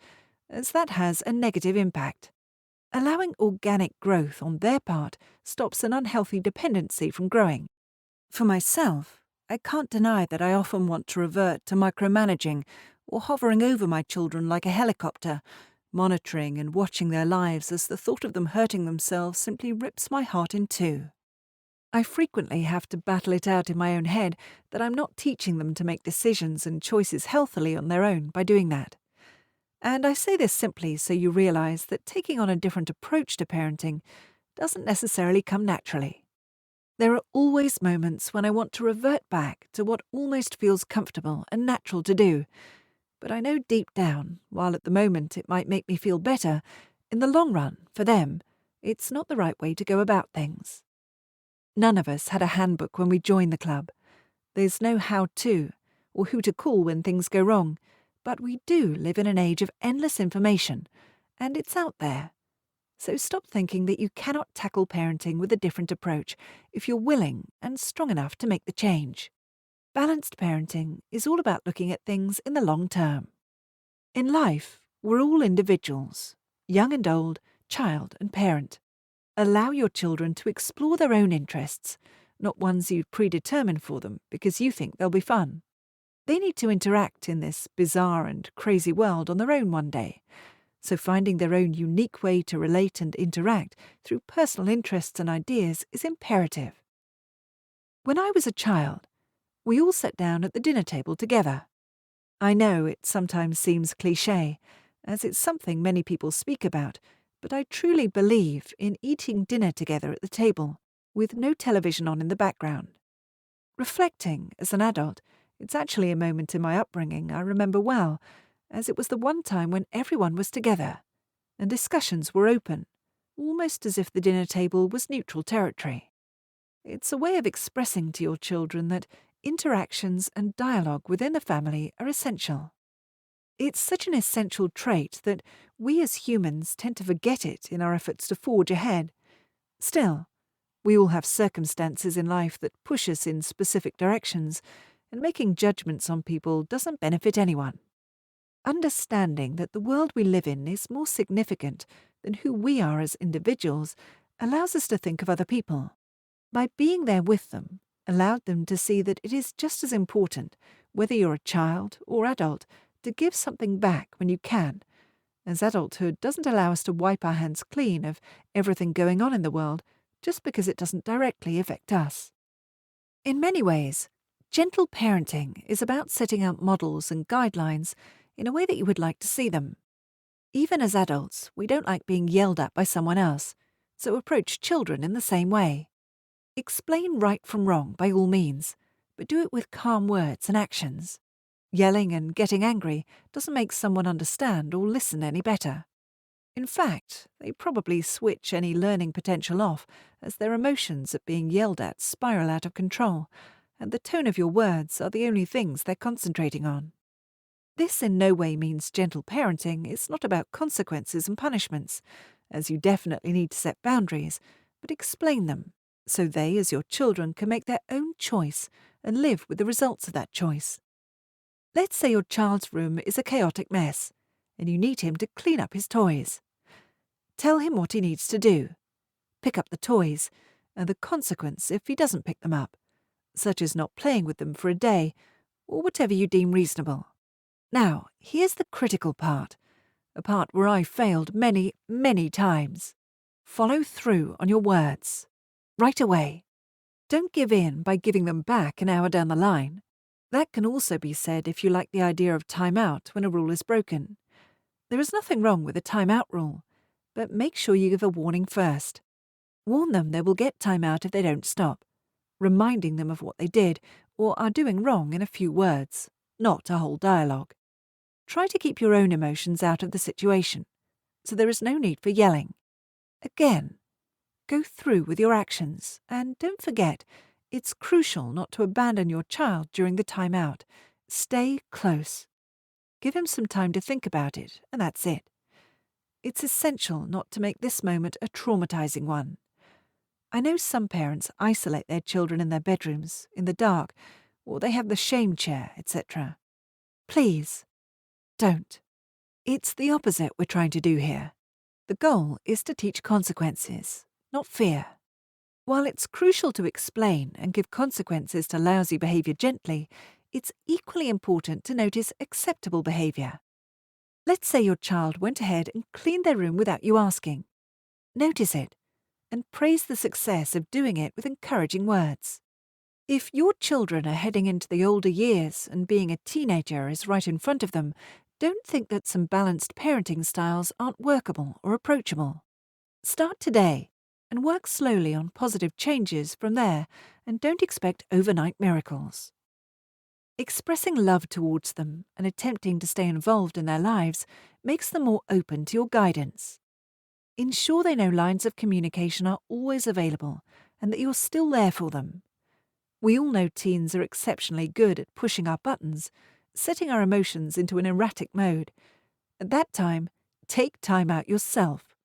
as that has a negative impact. Allowing organic growth on their part stops an unhealthy dependency from growing. For myself, I can't deny that I often want to revert to micromanaging or hovering over my children like a helicopter, monitoring and watching their lives as the thought of them hurting themselves simply rips my heart in two. I frequently have to battle it out in my own head that I'm not teaching them to make decisions and choices healthily on their own by doing that. And I say this simply so you realize that taking on a different approach to parenting doesn't necessarily come naturally. There are always moments when I want to revert back to what almost feels comfortable and natural to do, but I know deep down, while at the moment it might make me feel better, in the long run, for them, it's not the right way to go about things. None of us had a handbook when we joined the club. There's no how-to, or who to call when things go wrong, but we do live in an age of endless information, and it's out there. So stop thinking that you cannot tackle parenting with a different approach if you're willing and strong enough to make the change. Balanced parenting is all about looking at things in the long term. In life, we're all individuals, young and old, child and parent. Allow your children to explore their own interests, not ones you predetermine for them because you think they'll be fun. They need to interact in this bizarre and crazy world on their own one day, So finding their own unique way to relate and interact through personal interests and ideas is imperative. When I was a child, we all sat down at the dinner table together. I know it sometimes seems cliché, as it's something many people speak about, but I truly believe in eating dinner together at the table, with no television on in the background. Reflecting as an adult, it's actually a moment in my upbringing I remember well, as it was the one time when everyone was together, and discussions were open, almost as if the dinner table was neutral territory. It's a way of expressing to your children that interactions and dialogue within a family are essential. It's such an essential trait that we as humans tend to forget it in our efforts to forge ahead. Still, we all have circumstances in life that push us in specific directions, and making judgments on people doesn't benefit anyone. Understanding that the world we live in is more significant than who we are as individuals allows us to think of other people. By being there with them, allowed them to see that it is just as important, whether you're a child or adult, to give something back when you can, as adulthood doesn't allow us to wipe our hands clean of everything going on in the world just because it doesn't directly affect us. In many ways, gentle parenting is about setting out models and guidelines in a way that you would like to see them. Even as adults, we don't like being yelled at by someone else, so approach children in the same way. Explain right from wrong by all means, but do it with calm words and actions. Yelling and getting angry doesn't make someone understand or listen any better. In fact, they probably switch any learning potential off as their emotions at being yelled at spiral out of control, and the tone of your words are the only things they're concentrating on. This in no way means gentle parenting is not about consequences and punishments, as you definitely need to set boundaries, but explain them, so they, as your children, can make their own choice and live with the results of that choice. Let's say your child's room is a chaotic mess, and you need him to clean up his toys. Tell him what he needs to do. Pick up the toys, and the consequence if he doesn't pick them up, such as not playing with them for a day, or whatever you deem reasonable. Now, here's the critical part, a part where I failed many, many times. Follow through on your words. Right away. Don't give in by giving them back an hour down the line. That can also be said if you like the idea of time out when a rule is broken. There is nothing wrong with a time out rule, but make sure you give a warning first. Warn them they will get time out if they don't stop, reminding them of what they did or are doing wrong in a few words, not a whole dialogue. Try to keep your own emotions out of the situation, so there is no need for yelling. Again, go through with your actions, and don't forget, it's crucial not to abandon your child during the time out. Stay close. Give him some time to think about it, and that's it. It's essential not to make this moment a traumatizing one. I know some parents isolate their children in their bedrooms, in the dark, or they have the shame chair, etc. Please, don't. It's the opposite we're trying to do here. The goal is to teach consequences, not fear. While it's crucial to explain and give consequences to lousy behaviour gently, it's equally important to notice acceptable behaviour. Let's say your child went ahead and cleaned their room without you asking. Notice it, and praise the success of doing it with encouraging words. If your children are heading into the older years and being a teenager is right in front of them, don't think that some balanced parenting styles aren't workable or approachable. Start today and work slowly on positive changes from there, and don't expect overnight miracles. Expressing love towards them and attempting to stay involved in their lives makes them more open to your guidance. Ensure they know lines of communication are always available and that you're still there for them. We all know teens are exceptionally good at pushing our buttons, setting our emotions into an erratic mode. At that time, take time out yourself.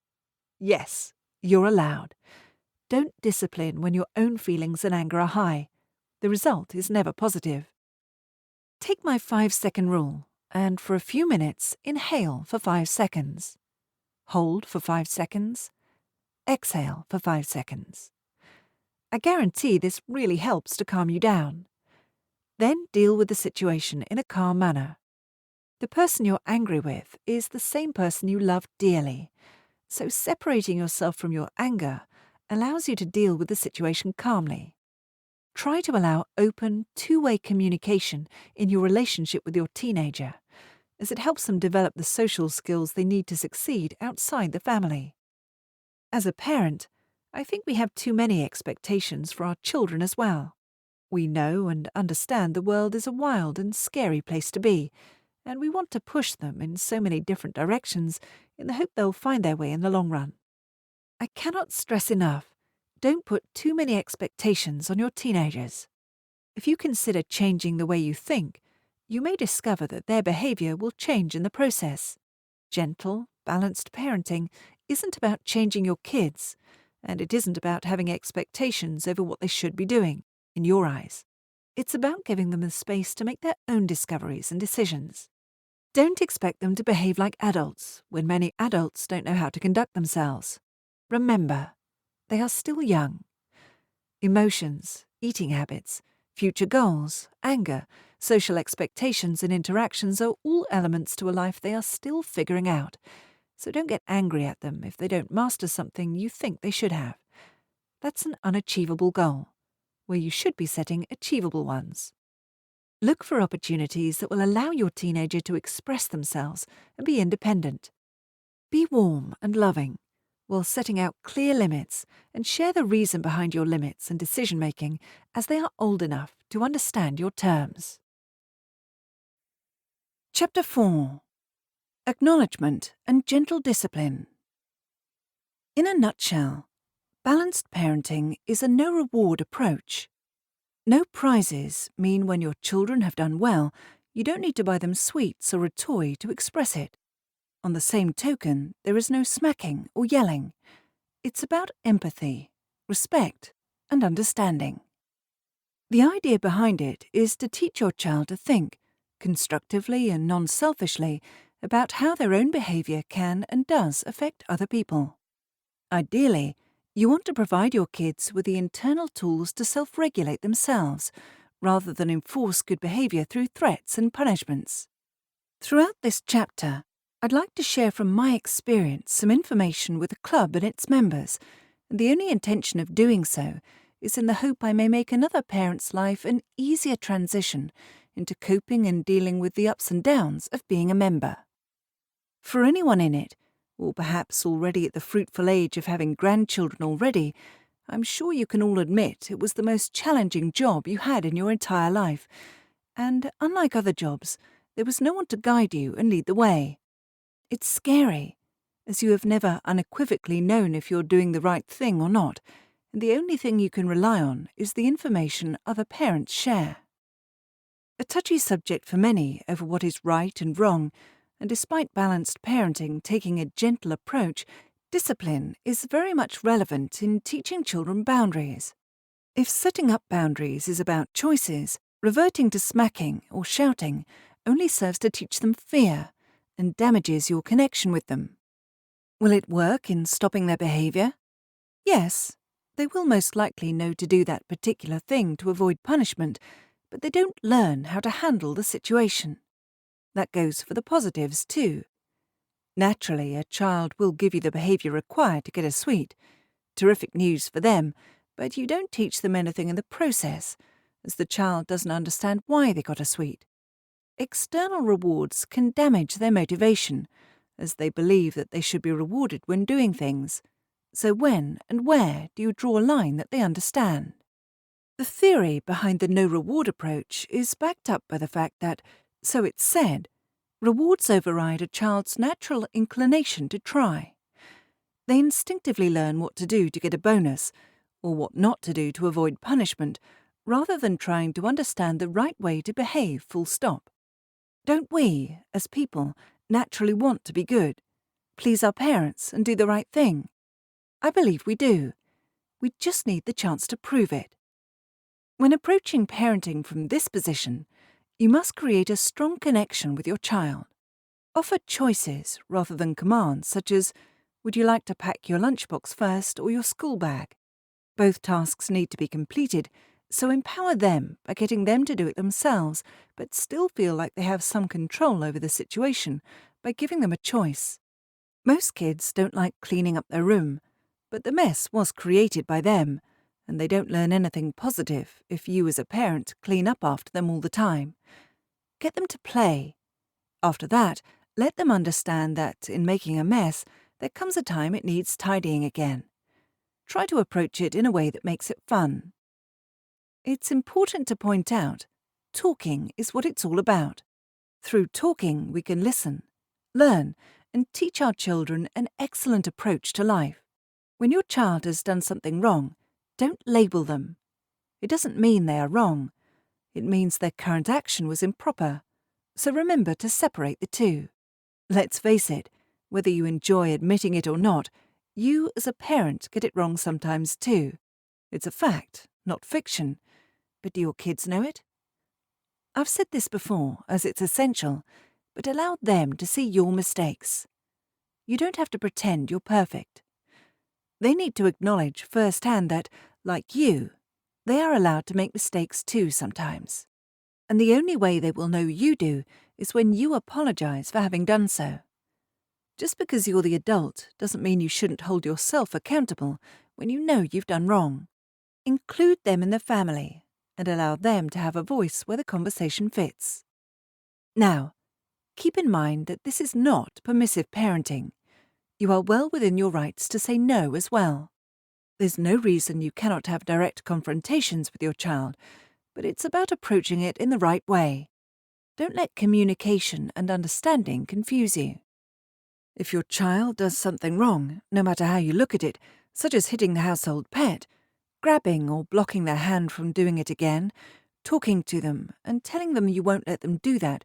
Yes, you're allowed. Don't discipline when your own feelings and anger are high. The result is never positive. Take my 5-second rule, and for a few minutes, inhale for 5 seconds. Hold for 5 seconds. Exhale for 5 seconds. I guarantee this really helps to calm you down. Then deal with the situation in a calm manner. The person you're angry with is the same person you love dearly, so separating yourself from your anger allows you to deal with the situation calmly. Try to allow open, two-way communication in your relationship with your teenager, as it helps them develop the social skills they need to succeed outside the family. As a parent, I think we have too many expectations for our children as well. We know and understand the world is a wild and scary place to be, and we want to push them in so many different directions in the hope they'll find their way in the long run. I cannot stress enough, don't put too many expectations on your teenagers. If you consider changing the way you think, you may discover that their behavior will change in the process. Gentle, balanced parenting isn't about changing your kids, and it isn't about having expectations over what they should be doing, in your eyes. It's about giving them the space to make their own discoveries and decisions. Don't expect them to behave like adults when many adults don't know how to conduct themselves. Remember, they are still young. Emotions, eating habits, future goals, anger, social expectations and interactions are all elements to a life they are still figuring out, so don't get angry at them if they don't master something you think they should have. That's an unachievable goal, where you should be setting achievable ones. Look for opportunities that will allow your teenager to express themselves and be independent. Be warm and loving, while setting out clear limits, and share the reason behind your limits and decision-making as they are old enough to understand your terms. Chapter 4. Acknowledgement and Gentle Discipline. In a nutshell, balanced parenting is a no-reward approach. No prizes mean when your children have done well, you don't need to buy them sweets or a toy to express it. On the same token, there is no smacking or yelling. It's about empathy, respect, and understanding. The idea behind it is to teach your child to think, constructively and non-selfishly, about how their own behavior can and does affect other people. Ideally, you want to provide your kids with the internal tools to self-regulate themselves, rather than enforce good behavior through threats and punishments. Throughout this chapter, I'd like to share from my experience some information with the club and its members, and the only intention of doing so is in the hope I may make another parent's life an easier transition into coping and dealing with the ups and downs of being a member. For anyone in it, or perhaps already at the fruitful age of having grandchildren already, I'm sure you can all admit it was the most challenging job you had in your entire life, and unlike other jobs, there was no one to guide you and lead the way. It's scary, as you have never unequivocally known if you're doing the right thing or not, and the only thing you can rely on is the information other parents share. A touchy subject for many over what is right and wrong, and despite balanced parenting taking a gentle approach, discipline is very much relevant in teaching children boundaries. If setting up boundaries is about choices, reverting to smacking or shouting only serves to teach them fear and damages your connection with them. Will it work in stopping their behavior? Yes, they will most likely know to do that particular thing to avoid punishment, but they don't learn how to handle the situation. That goes for the positives too. Naturally, a child will give you the behavior required to get a sweet. Terrific news for them, but you don't teach them anything in the process, as the child doesn't understand why they got a sweet. External rewards can damage their motivation, as they believe that they should be rewarded when doing things. So when and where do you draw a line that they understand? The theory behind the no-reward approach is backed up by the fact that, so it's said, rewards override a child's natural inclination to try. They instinctively learn what to do to get a bonus, or what not to do to avoid punishment, rather than trying to understand the right way to behave full stop. Don't we, as people, naturally want to be good, please our parents and do the right thing? I believe we do. We just need the chance to prove it. When approaching parenting from this position, you must create a strong connection with your child. Offer choices rather than commands, such as, would you like to pack your lunchbox first or your school bag? Both tasks need to be completed, So empower them by getting them to do it themselves, but still feel like they have some control over the situation by giving them a choice. Most kids don't like cleaning up their room, but the mess was created by them, and they don't learn anything positive if you as a parent clean up after them all the time. Get them to play. After that, let them understand that in making a mess, there comes a time it needs tidying again. Try to approach it in a way that makes it fun. It's important to point out, talking is what it's all about. Through talking, we can listen, learn, and teach our children an excellent approach to life. When your child has done something wrong, don't label them. It doesn't mean they are wrong. It means their current action was improper. So remember to separate the two. Let's face it, whether you enjoy admitting it or not, you as a parent get it wrong sometimes too. It's a fact, not fiction. But do your kids know it? I've said this before, as it's essential, but allow them to see your mistakes. You don't have to pretend you're perfect. They need to acknowledge firsthand that, like you, they are allowed to make mistakes too sometimes. And the only way they will know you do is when you apologize for having done so. Just because you're the adult doesn't mean you shouldn't hold yourself accountable when you know you've done wrong. Include them in the family and allow them to have a voice where the conversation fits. Now, keep in mind that this is not permissive parenting. You are well within your rights to say no as well. There's no reason you cannot have direct confrontations with your child, but it's about approaching it in the right way. Don't let communication and understanding confuse you. If your child does something wrong, no matter how you look at it, such as hitting the household pet, grabbing or blocking their hand from doing it again, talking to them and telling them you won't let them do that,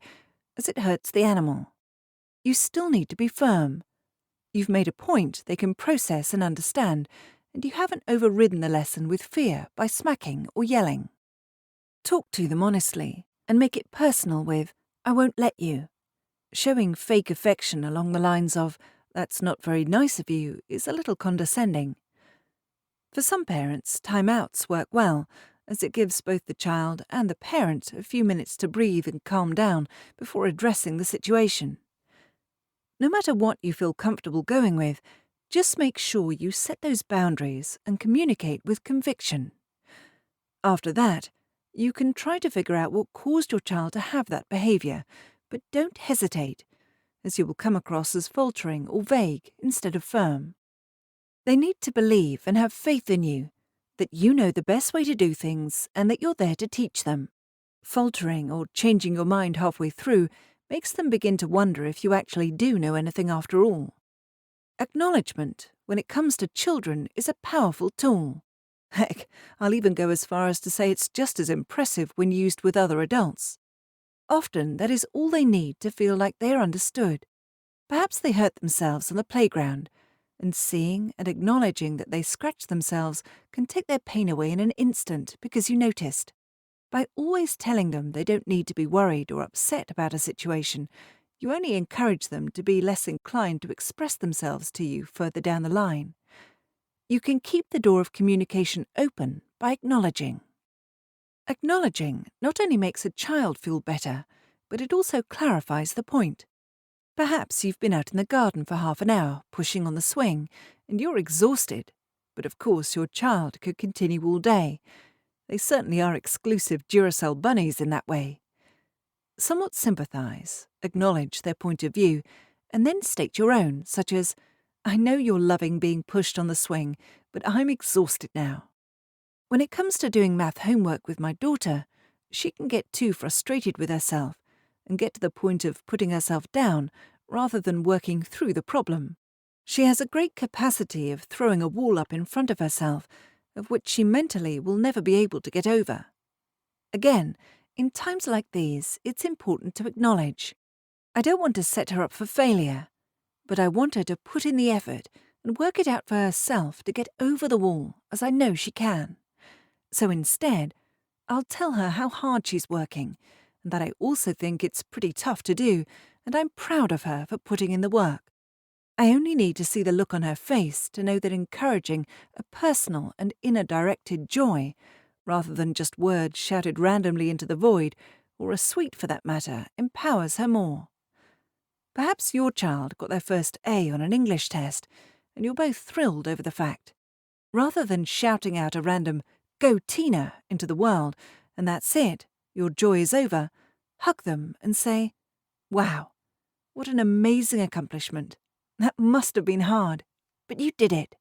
as it hurts the animal, you still need to be firm. You've made a point they can process and understand, and you haven't overridden the lesson with fear by smacking or yelling. Talk to them honestly and make it personal with, "I won't let you." Showing fake affection along the lines of, "That's not very nice of you," is a little condescending. For some parents, timeouts work well, as it gives both the child and the parent a few minutes to breathe and calm down before addressing the situation. No matter what you feel comfortable going with, just make sure you set those boundaries and communicate with conviction. After that, you can try to figure out what caused your child to have that behaviour, but don't hesitate, as you will come across as faltering or vague instead of firm. They need to believe and have faith in you, that you know the best way to do things and that you're there to teach them. Faltering or changing your mind halfway through makes them begin to wonder if you actually do know anything after all. Acknowledgement, when it comes to children, is a powerful tool. Heck, I'll even go as far as to say it's just as impressive when used with other adults. Often that is all they need to feel like they are understood. Perhaps they hurt themselves on the playground, and seeing and acknowledging that they scratched themselves can take their pain away in an instant because you noticed. By always telling them they don't need to be worried or upset about a situation, you only encourage them to be less inclined to express themselves to you further down the line. You can keep the door of communication open by acknowledging. Acknowledging not only makes a child feel better, but it also clarifies the point. Perhaps you've been out in the garden for half an hour, pushing on the swing, and you're exhausted. But of course your child could continue all day. They certainly are exclusive Duracell bunnies in that way. Somewhat sympathise, acknowledge their point of view, and then state your own, such as, "I know you're loving being pushed on the swing, but I'm exhausted now." When it comes to doing math homework with my daughter, she can get too frustrated with herself and get to the point of putting herself down rather than working through the problem. She has a great capacity of throwing a wall up in front of herself, of which she mentally will never be able to get over. Again, in times like these, it's important to acknowledge. I don't want to set her up for failure, but I want her to put in the effort and work it out for herself to get over the wall, as I know she can. So instead, I'll tell her how hard she's working, and that I also think it's pretty tough to do, and I'm proud of her for putting in the work. I only need to see the look on her face to know that encouraging a personal and inner-directed joy rather than just words shouted randomly into the void, or a sweet for that matter, empowers her more. Perhaps your child got their first A on an English test, and you're both thrilled over the fact. Rather than shouting out a random, "Go Tina," into the world, and that's it, your joy is over, hug them and say, "Wow, what an amazing accomplishment. That must have been hard, but you did it."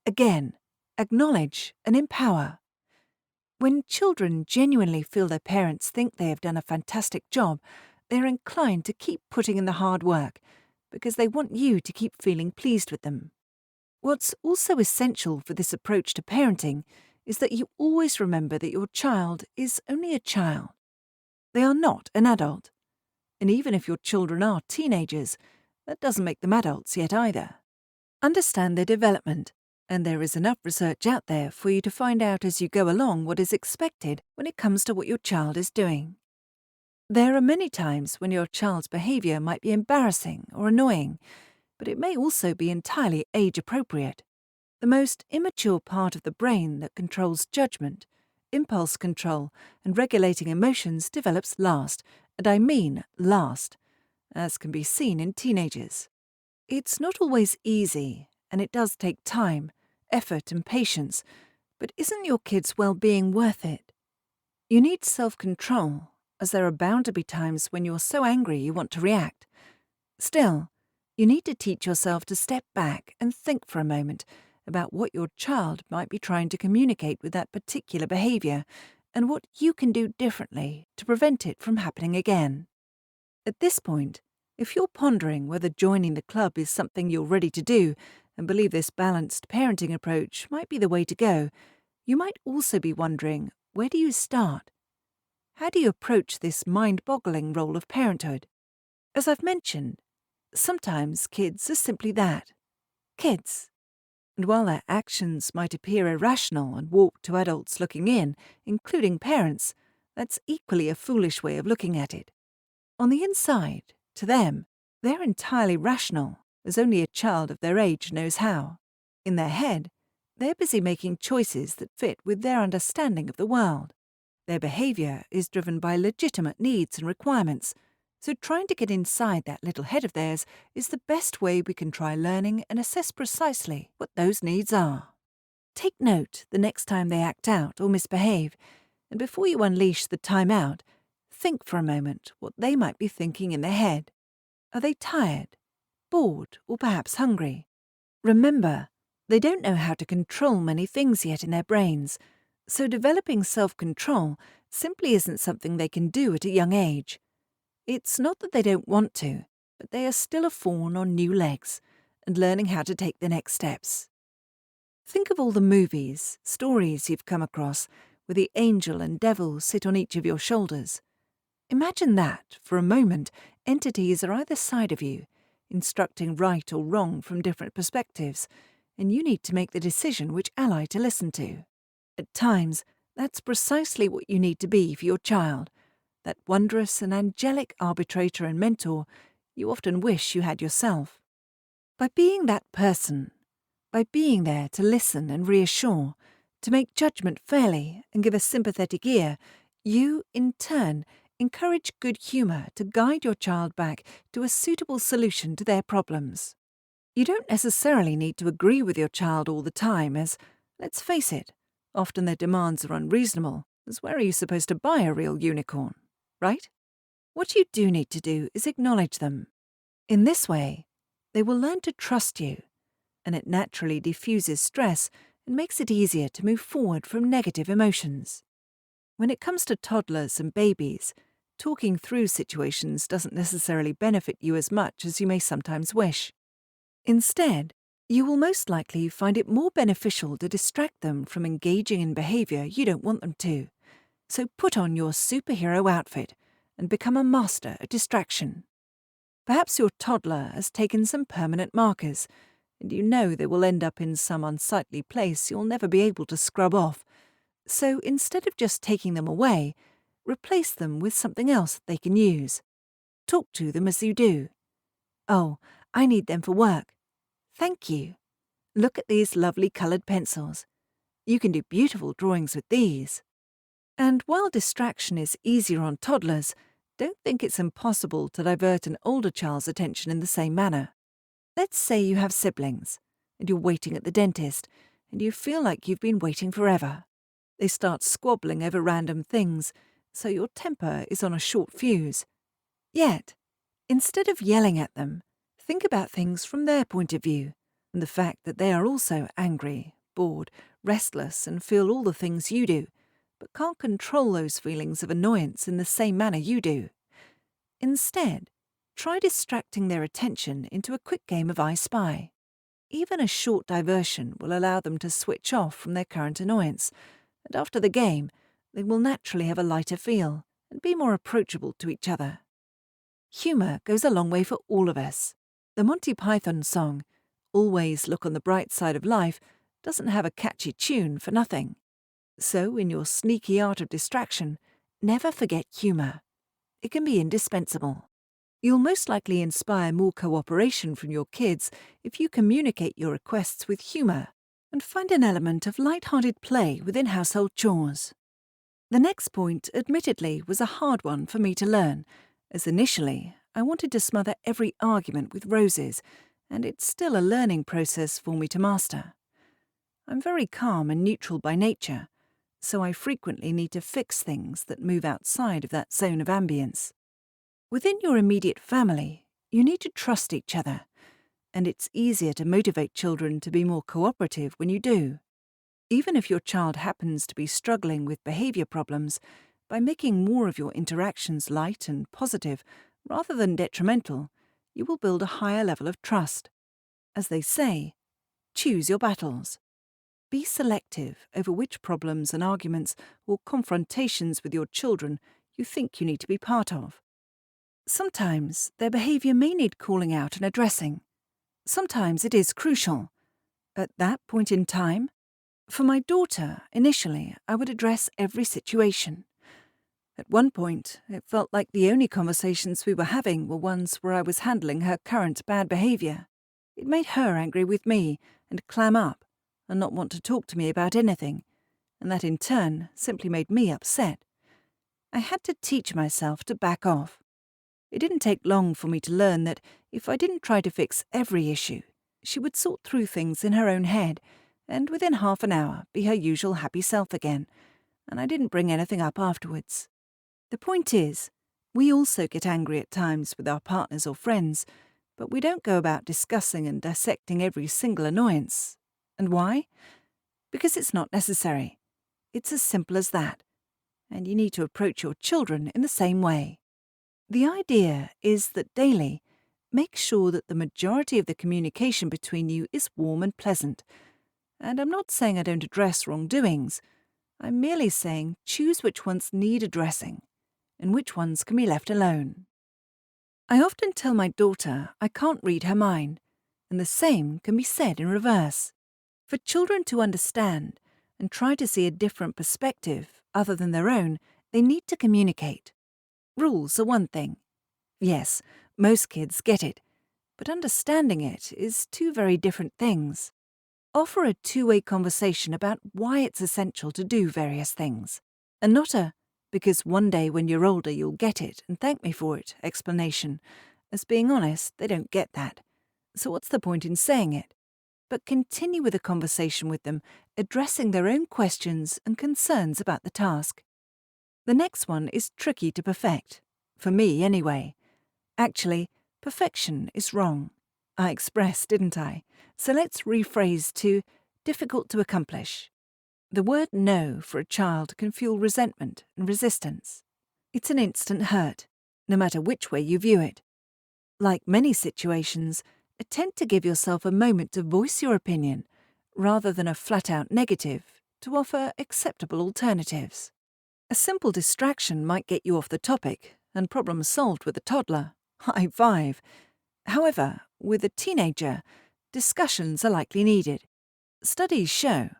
Again, acknowledge and empower. When children genuinely feel their parents think they have done a fantastic job, they're inclined to keep putting in the hard work because they want you to keep feeling pleased with them. What's also essential for this approach to parenting is that you always remember that your child is only a child. They are not an adult. And even if your children are teenagers, that doesn't make them adults yet either. Understand their development, and there is enough research out there for you to find out as you go along what is expected when it comes to what your child is doing. There are many times when your child's behavior might be embarrassing or annoying, but it may also be entirely age-appropriate. The most immature part of the brain that controls judgment, impulse control, and regulating emotions develops last, and I mean last, as can be seen in teenagers. It's not always easy, and it does take time, effort, and patience, but isn't your kid's well-being worth it? You need self-control, as there are bound to be times when you're so angry you want to react. Still, you need to teach yourself to step back and think for a moment about what your child might be trying to communicate with that particular behavior and what you can do differently to prevent it from happening again. At this point, if you're pondering whether joining the club is something you're ready to do and believe this balanced parenting approach might be the way to go, you might also be wondering, where do you start? How do you approach this mind-boggling role of parenthood? As I've mentioned, sometimes kids are simply that, kids. And while their actions might appear irrational and warped to adults looking in, including parents, that's equally a foolish way of looking at it. On the inside, to them, they're entirely rational, as only a child of their age knows how. In their head, they're busy making choices that fit with their understanding of the world. Their behavior is driven by legitimate needs and requirements, so trying to get inside that little head of theirs is the best way we can try learning and assess precisely what those needs are. Take note the next time they act out or misbehave, and before you unleash the time out, think for a moment what they might be thinking in their head. Are they tired, bored, or perhaps hungry? Remember, they don't know how to control many things yet in their brains, so developing self-control simply isn't something they can do at a young age. It's not that they don't want to, but they are still a fawn on new legs and learning how to take the next steps. Think of all the movies, stories you've come across where the angel and devil sit on each of your shoulders. Imagine that, for a moment, entities are either side of you, instructing right or wrong from different perspectives, and you need to make the decision which ally to listen to. At times, that's precisely what you need to be for your child, that wondrous and angelic arbitrator and mentor you often wish you had yourself. By being that person, by being there to listen and reassure, to make judgment fairly and give a sympathetic ear, you, in turn, encourage good humour to guide your child back to a suitable solution to their problems. You don't necessarily need to agree with your child all the time, as, let's face it, often their demands are unreasonable, as where are you supposed to buy a real unicorn, right? What you do need to do is acknowledge them. In this way, they will learn to trust you, and it naturally diffuses stress and makes it easier to move forward from negative emotions. When it comes to toddlers and babies, talking through situations doesn't necessarily benefit you as much as you may sometimes wish. Instead, you will most likely find it more beneficial to distract them from engaging in behavior you don't want them to. So put on your superhero outfit and become a master at distraction. Perhaps your toddler has taken some permanent markers, and you know they will end up in some unsightly place you'll never be able to scrub off. So instead of just taking them away, replace them with something else they can use. Talk to them as you do. "Oh, I need them for work. Thank you. Look at these lovely coloured pencils. You can do beautiful drawings with these. And while distraction is easier on toddlers, don't think it's impossible to divert an older child's attention in the same manner. Let's say you have siblings, and you're waiting at the dentist, and you feel like you've been waiting forever. They start squabbling over random things, so your temper is on a short fuse. Yet, instead of yelling at them, think about things from their point of view, and the fact that they are also angry, bored, restless, and feel all the things you do, but can't control those feelings of annoyance in the same manner you do. Instead, try distracting their attention into a quick game of I Spy. Even a short diversion will allow them to switch off from their current annoyance, and after the game, they will naturally have a lighter feel and be more approachable to each other. Humour goes a long way for all of us. The Monty Python song, "Always Look on the Bright Side of Life," doesn't have a catchy tune for nothing. So, in your sneaky art of distraction, never forget humour. It can be indispensable. You'll most likely inspire more cooperation from your kids if you communicate your requests with humour and find an element of light-hearted play within household chores. The next point, admittedly, was a hard one for me to learn, as initially I wanted to smother every argument with roses, and it's still a learning process for me to master. I'm very calm and neutral by nature, so I frequently need to fix things that move outside of that zone of ambience. Within your immediate family, you need to trust each other, and it's easier to motivate children to be more cooperative when you do. Even if your child happens to be struggling with behaviour problems, by making more of your interactions light and positive rather than detrimental, you will build a higher level of trust. As they say, choose your battles. Be selective over which problems and arguments or confrontations with your children you think you need to be part of. Sometimes their behaviour may need calling out and addressing. Sometimes it is crucial. At that point in time, for my daughter, initially, I would address every situation. At one point, it felt like the only conversations we were having were ones where I was handling her current bad behaviour. It made her angry with me and clam up and not want to talk to me about anything, and that in turn simply made me upset. I had to teach myself to back off. It didn't take long for me to learn that if I didn't try to fix every issue, she would sort through things in her own head and within half an hour be her usual happy self again, and I didn't bring anything up afterwards. The point is, we also get angry at times with our partners or friends, but we don't go about discussing and dissecting every single annoyance. And why? Because it's not necessary. It's as simple as that. And you need to approach your children in the same way. The idea is that daily, make sure that the majority of the communication between you is warm and pleasant. And I'm not saying I don't address wrongdoings. I'm merely saying choose which ones need addressing and which ones can be left alone. I often tell my daughter I can't read her mind, and the same can be said in reverse. For children to understand and try to see a different perspective other than their own, they need to communicate. Rules are one thing. Yes, most kids get it, but understanding it is two very different things. Offer a two-way conversation about why it's essential to do various things, and not a "because one day when you're older you'll get it and thank me for it" explanation, as being honest, they don't get that. So what's the point in saying it? But continue with a conversation with them, addressing their own questions and concerns about the task. The next one is tricky to perfect. For me, anyway. Actually, perfection is wrong. I expressed, didn't I? So let's rephrase to difficult to accomplish. The word no for a child can fuel resentment and resistance. It's an instant hurt, no matter which way you view it. Like many situations, attempt to give yourself a moment to voice your opinion, rather than a flat-out negative, to offer acceptable alternatives. A simple distraction might get you off the topic, and problem solved with a toddler. High five. However, with a teenager, discussions are likely needed. Studies show,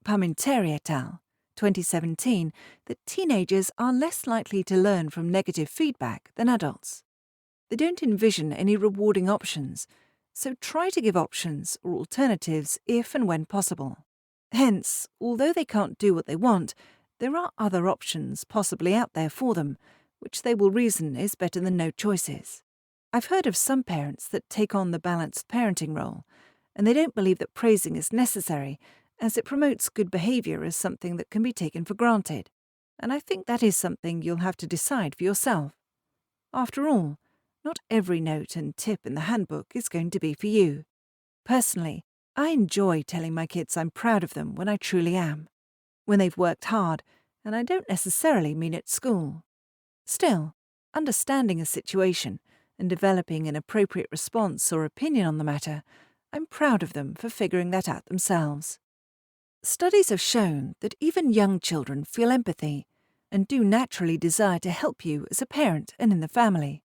Parmenteri et al., 2017, that teenagers are less likely to learn from negative feedback than adults. They don't envision any rewarding options, so try to give options or alternatives if and when possible. Hence, although they can't do what they want, there are other options possibly out there for them, which they will reason is better than no choices. I've heard of some parents that take on the balanced parenting role, and they don't believe that praising is necessary, as it promotes good behaviour as something that can be taken for granted. And I think that is something you'll have to decide for yourself. After all, not every note and tip in the handbook is going to be for you. Personally, I enjoy telling my kids I'm proud of them when I truly am, when they've worked hard, and I don't necessarily mean at school. Still, understanding a situation and developing an appropriate response or opinion on the matter, I'm proud of them for figuring that out themselves. Studies have shown that even young children feel empathy and do naturally desire to help you as a parent and in the family.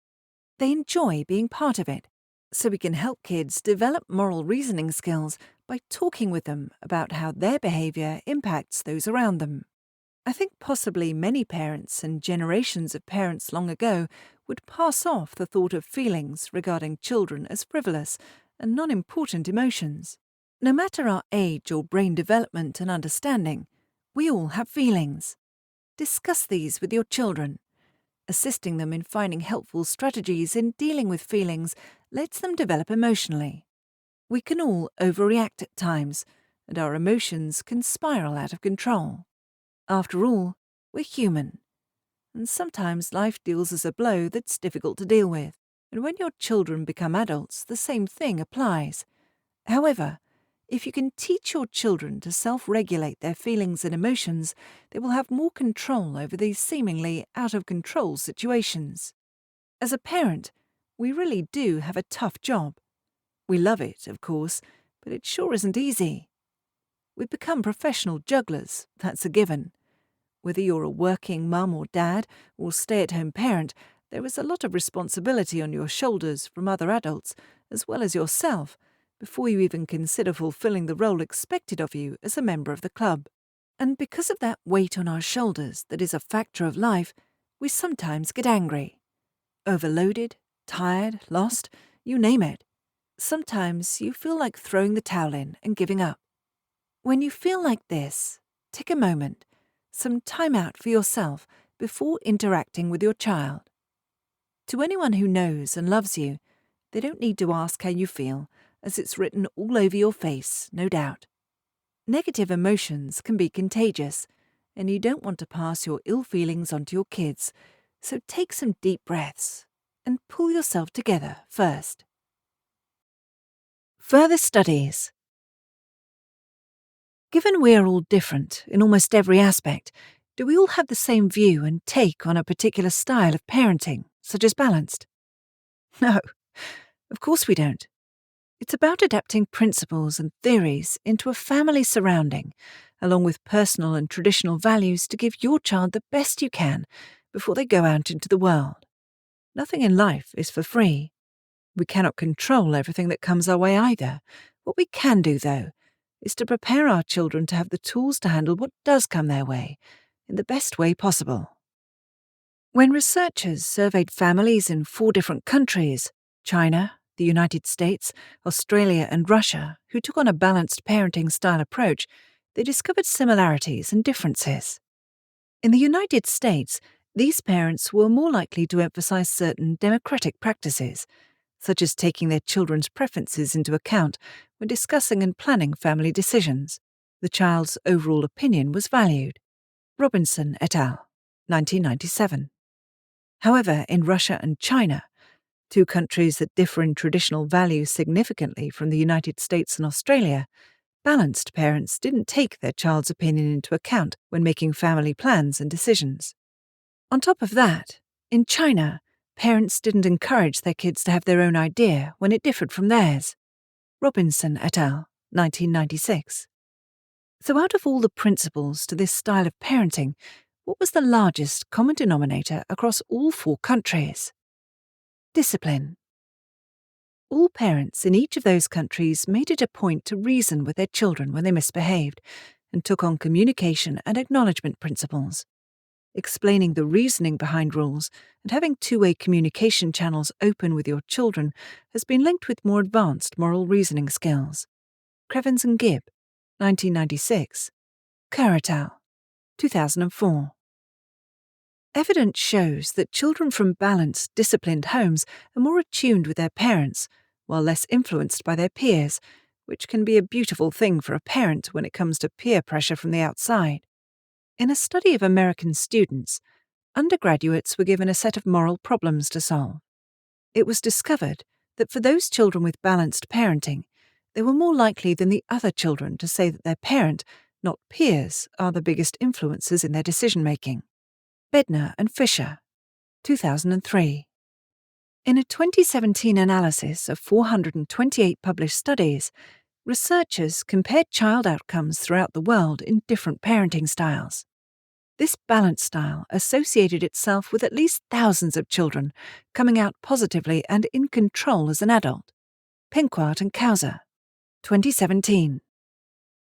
They enjoy being part of it, so we can help kids develop moral reasoning skills by talking with them about how their behaviour impacts those around them. I think possibly many parents and generations of parents long ago would pass off the thought of feelings regarding children as frivolous and non-important emotions. No matter our age or brain development and understanding, we all have feelings. Discuss these with your children. Assisting them in finding helpful strategies in dealing with feelings lets them develop emotionally. We can all overreact at times, and our emotions can spiral out of control. After all, we're human, and sometimes life deals us a blow that's difficult to deal with, and when your children become adults, the same thing applies. However, if you can teach your children to self-regulate their feelings and emotions, they will have more control over these seemingly out-of-control situations. As a parent, we really do have a tough job. We love it, of course, but it sure isn't easy. We've become professional jugglers, that's a given. Whether you're a working mum or dad or stay-at-home parent, there is a lot of responsibility on your shoulders from other adults, as well as yourself, before you even consider fulfilling the role expected of you as a member of the club. And because of that weight on our shoulders that is a factor of life, we sometimes get angry. Overloaded, tired, lost, you name it. Sometimes you feel like throwing the towel in and giving up. When you feel like this, take a moment, some time out for yourself before interacting with your child. To anyone who knows and loves you, they don't need to ask how you feel, as it's written all over your face, no doubt. Negative emotions can be contagious, and you don't want to pass your ill feelings onto your kids, so take some deep breaths and pull yourself together first. Further studies. Given we are all different in almost every aspect, do we all have the same view and take on a particular style of parenting, such as balanced? No, of course we don't. It's about adapting principles and theories into a family surrounding, along with personal and traditional values to give your child the best you can before they go out into the world. Nothing in life is for free. We cannot control everything that comes our way either. What we can do, though, is to prepare our children to have the tools to handle what does come their way in the best way possible. When researchers surveyed families in 4 different countries, China, the United States, Australia and Russia, who took on a balanced parenting style approach, they discovered similarities and differences. In the United States, these parents were more likely to emphasize certain democratic practices, such as taking their children's preferences into account when discussing and planning family decisions. The child's overall opinion was valued. Robinson et al., 1997. However, in Russia and China, 2 countries that differ in traditional values significantly from the United States and Australia, balanced parents didn't take their child's opinion into account when making family plans and decisions. On top of that, in China, parents didn't encourage their kids to have their own idea when it differed from theirs. Robinson et al., 1996. So out of all the principles to this style of parenting, what was the largest common denominator across all 4 countries? Discipline. All parents in each of those countries made it a point to reason with their children when they misbehaved and took on communication and acknowledgement principles. Explaining the reasoning behind rules and having 2-way communication channels open with your children has been linked with more advanced moral reasoning skills. Crevens and Gibb, 1996. Kerr et al. 2004. Evidence shows that children from balanced, disciplined homes are more attuned with their parents, while less influenced by their peers, which can be a beautiful thing for a parent when it comes to peer pressure from the outside. In a study of American students, undergraduates were given a set of moral problems to solve. It was discovered that for those children with balanced parenting, they were more likely than the other children to say that their parent, not peers, are the biggest influences in their decision-making. Bednar and Fisher, 2003. In a 2017 analysis of 428 published studies, researchers compared child outcomes throughout the world in different parenting styles. This balanced style associated itself with at least thousands of children coming out positively and in control as an adult. Pinkwart and Kauser, 2017.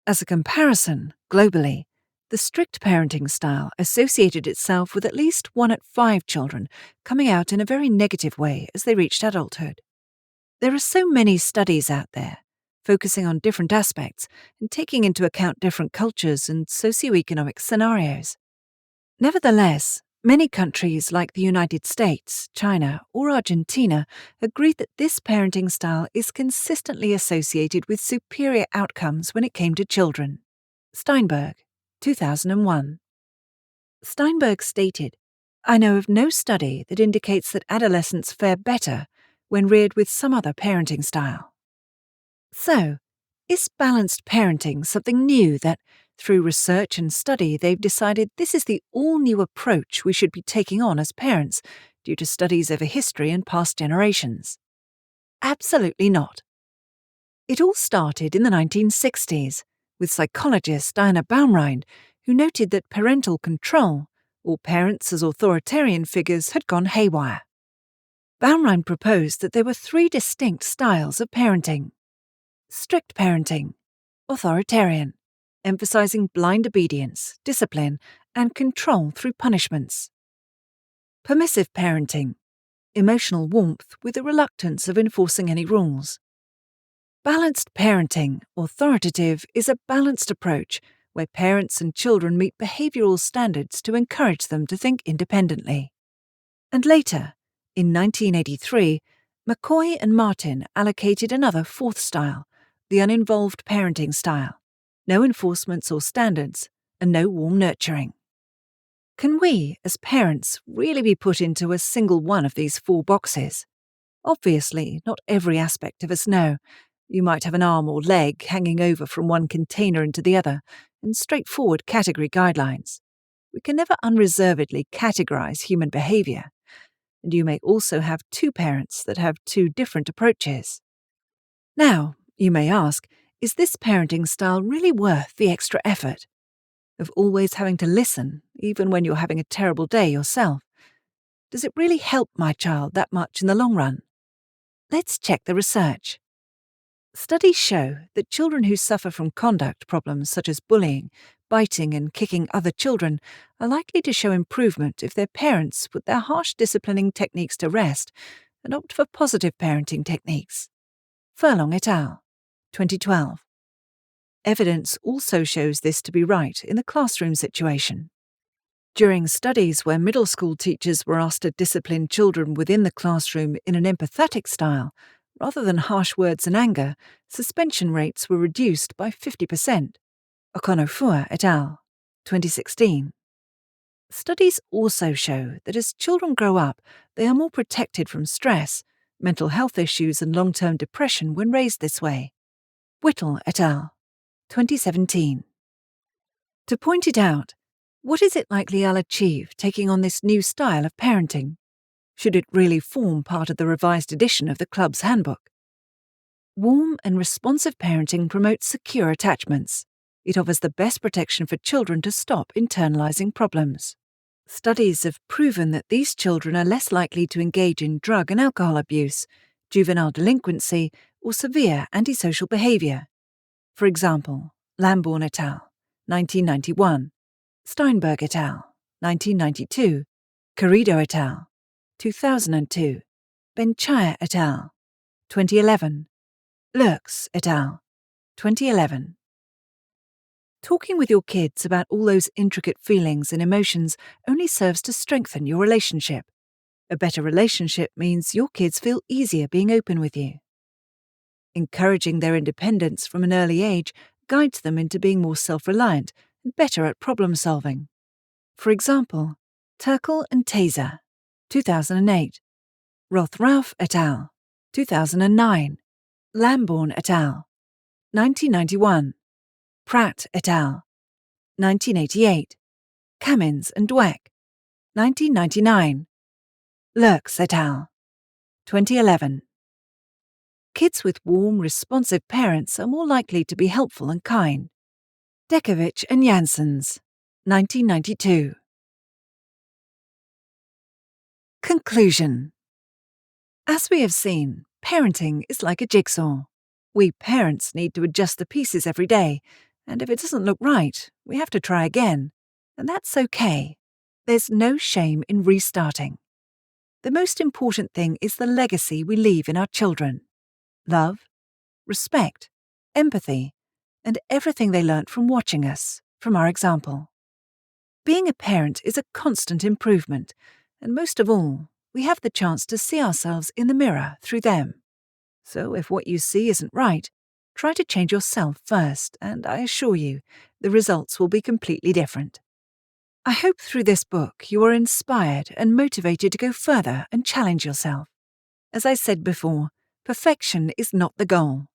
As a comparison, globally, the strict parenting style associated itself with at least 1 at 5 children coming out in a very negative way as they reached adulthood. There are so many studies out there, focusing on different aspects and taking into account different cultures and socioeconomic scenarios. Nevertheless, many countries like the United States, China, or Argentina agreed that this parenting style is consistently associated with superior outcomes when it came to children. Steinberg, 2001. Steinberg stated, "I know of no study that indicates that adolescents fare better when reared with some other parenting style." So, is balanced parenting something new that, through research and study, they've decided this is the all-new approach we should be taking on as parents due to studies over history and past generations? Absolutely not. It all started in the 1960s with psychologist Diana Baumrind, who noted that parental control, or parents as authoritarian figures, had gone haywire. Baumrind proposed that there were 3 distinct styles of parenting. Strict parenting, authoritarian, emphasizing blind obedience, discipline, and control through punishments. Permissive parenting, emotional warmth with a reluctance of enforcing any rules. Balanced parenting, authoritative, is a balanced approach where parents and children meet behavioral standards to encourage them to think independently. And later, in 1983, McCoy and Martin allocated another 4th style, the uninvolved parenting style. No enforcements or standards, and no warm nurturing. Can we, as parents, really be put into a single one of these 4 boxes? Obviously, not every aspect of us know. You might have an arm or leg hanging over from one container into the other, and straightforward category guidelines. We can never unreservedly categorize human behavior. And you may also have 2 parents that have 2 different approaches. Now, you may ask, is this parenting style really worth the extra effort of always having to listen, even when you're having a terrible day yourself? Does it really help my child that much in the long run? Let's check the research. Studies show that children who suffer from conduct problems such as bullying, biting, and kicking other children are likely to show improvement if their parents put their harsh disciplining techniques to rest and opt for positive parenting techniques. Furlong et al., 2012. Evidence also shows this to be right in the classroom situation. During studies where middle school teachers were asked to discipline children within the classroom in an empathetic style, rather than harsh words and anger, suspension rates were reduced by 50%. Okonofuwa et al., 2016. Studies also show that as children grow up, they are more protected from stress, mental health issues, and long-term depression when raised this way. Whittle et al., 2017. To point it out, what is it likely I'll achieve taking on this new style of parenting? Should it really form part of the revised edition of the club's handbook? Warm and responsive parenting promotes secure attachments. It offers the best protection for children to stop internalizing problems. Studies have proven that these children are less likely to engage in drug and alcohol abuse, juvenile delinquency, or severe antisocial behavior. For example, Lambourne et al., 1991, Steinberg et al., 1992, Carrido et al., 2002, Benchaya et al., 2011, Lurks et al., 2011. Talking with your kids about all those intricate feelings and emotions only serves to strengthen your relationship. A better relationship means your kids feel easier being open with you. Encouraging their independence from an early age guides them into being more self-reliant and better at problem solving. For example, Turkle and Taser, 2008, Roth-Ralph et al., 2009, Lambourne et al., 1991, Pratt et al., 1988, Cummins and Dweck, 1999, Lurks et al., 2011. Kids with warm, responsive parents are more likely to be helpful and kind. Dekovich and Janssens, 1992. Conclusion. As we have seen, parenting is like a jigsaw. We parents need to adjust the pieces every day, and if it doesn't look right, we have to try again. And that's okay. There's no shame in restarting. The most important thing is the legacy we leave in our children. Love, respect, empathy, and everything they learnt from watching us, from our example. Being a parent is a constant improvement, and most of all, we have the chance to see ourselves in the mirror through them. So if what you see isn't right, try to change yourself first, and I assure you, the results will be completely different. I hope through this book you are inspired and motivated to go further and challenge yourself. As I said before, perfection is not the goal.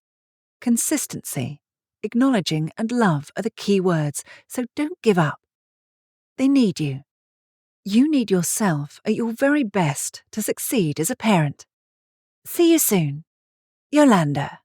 Consistency, acknowledging and love are the key words, so don't give up. They need you. You need yourself at your very best to succeed as a parent. See you soon. Yolanda.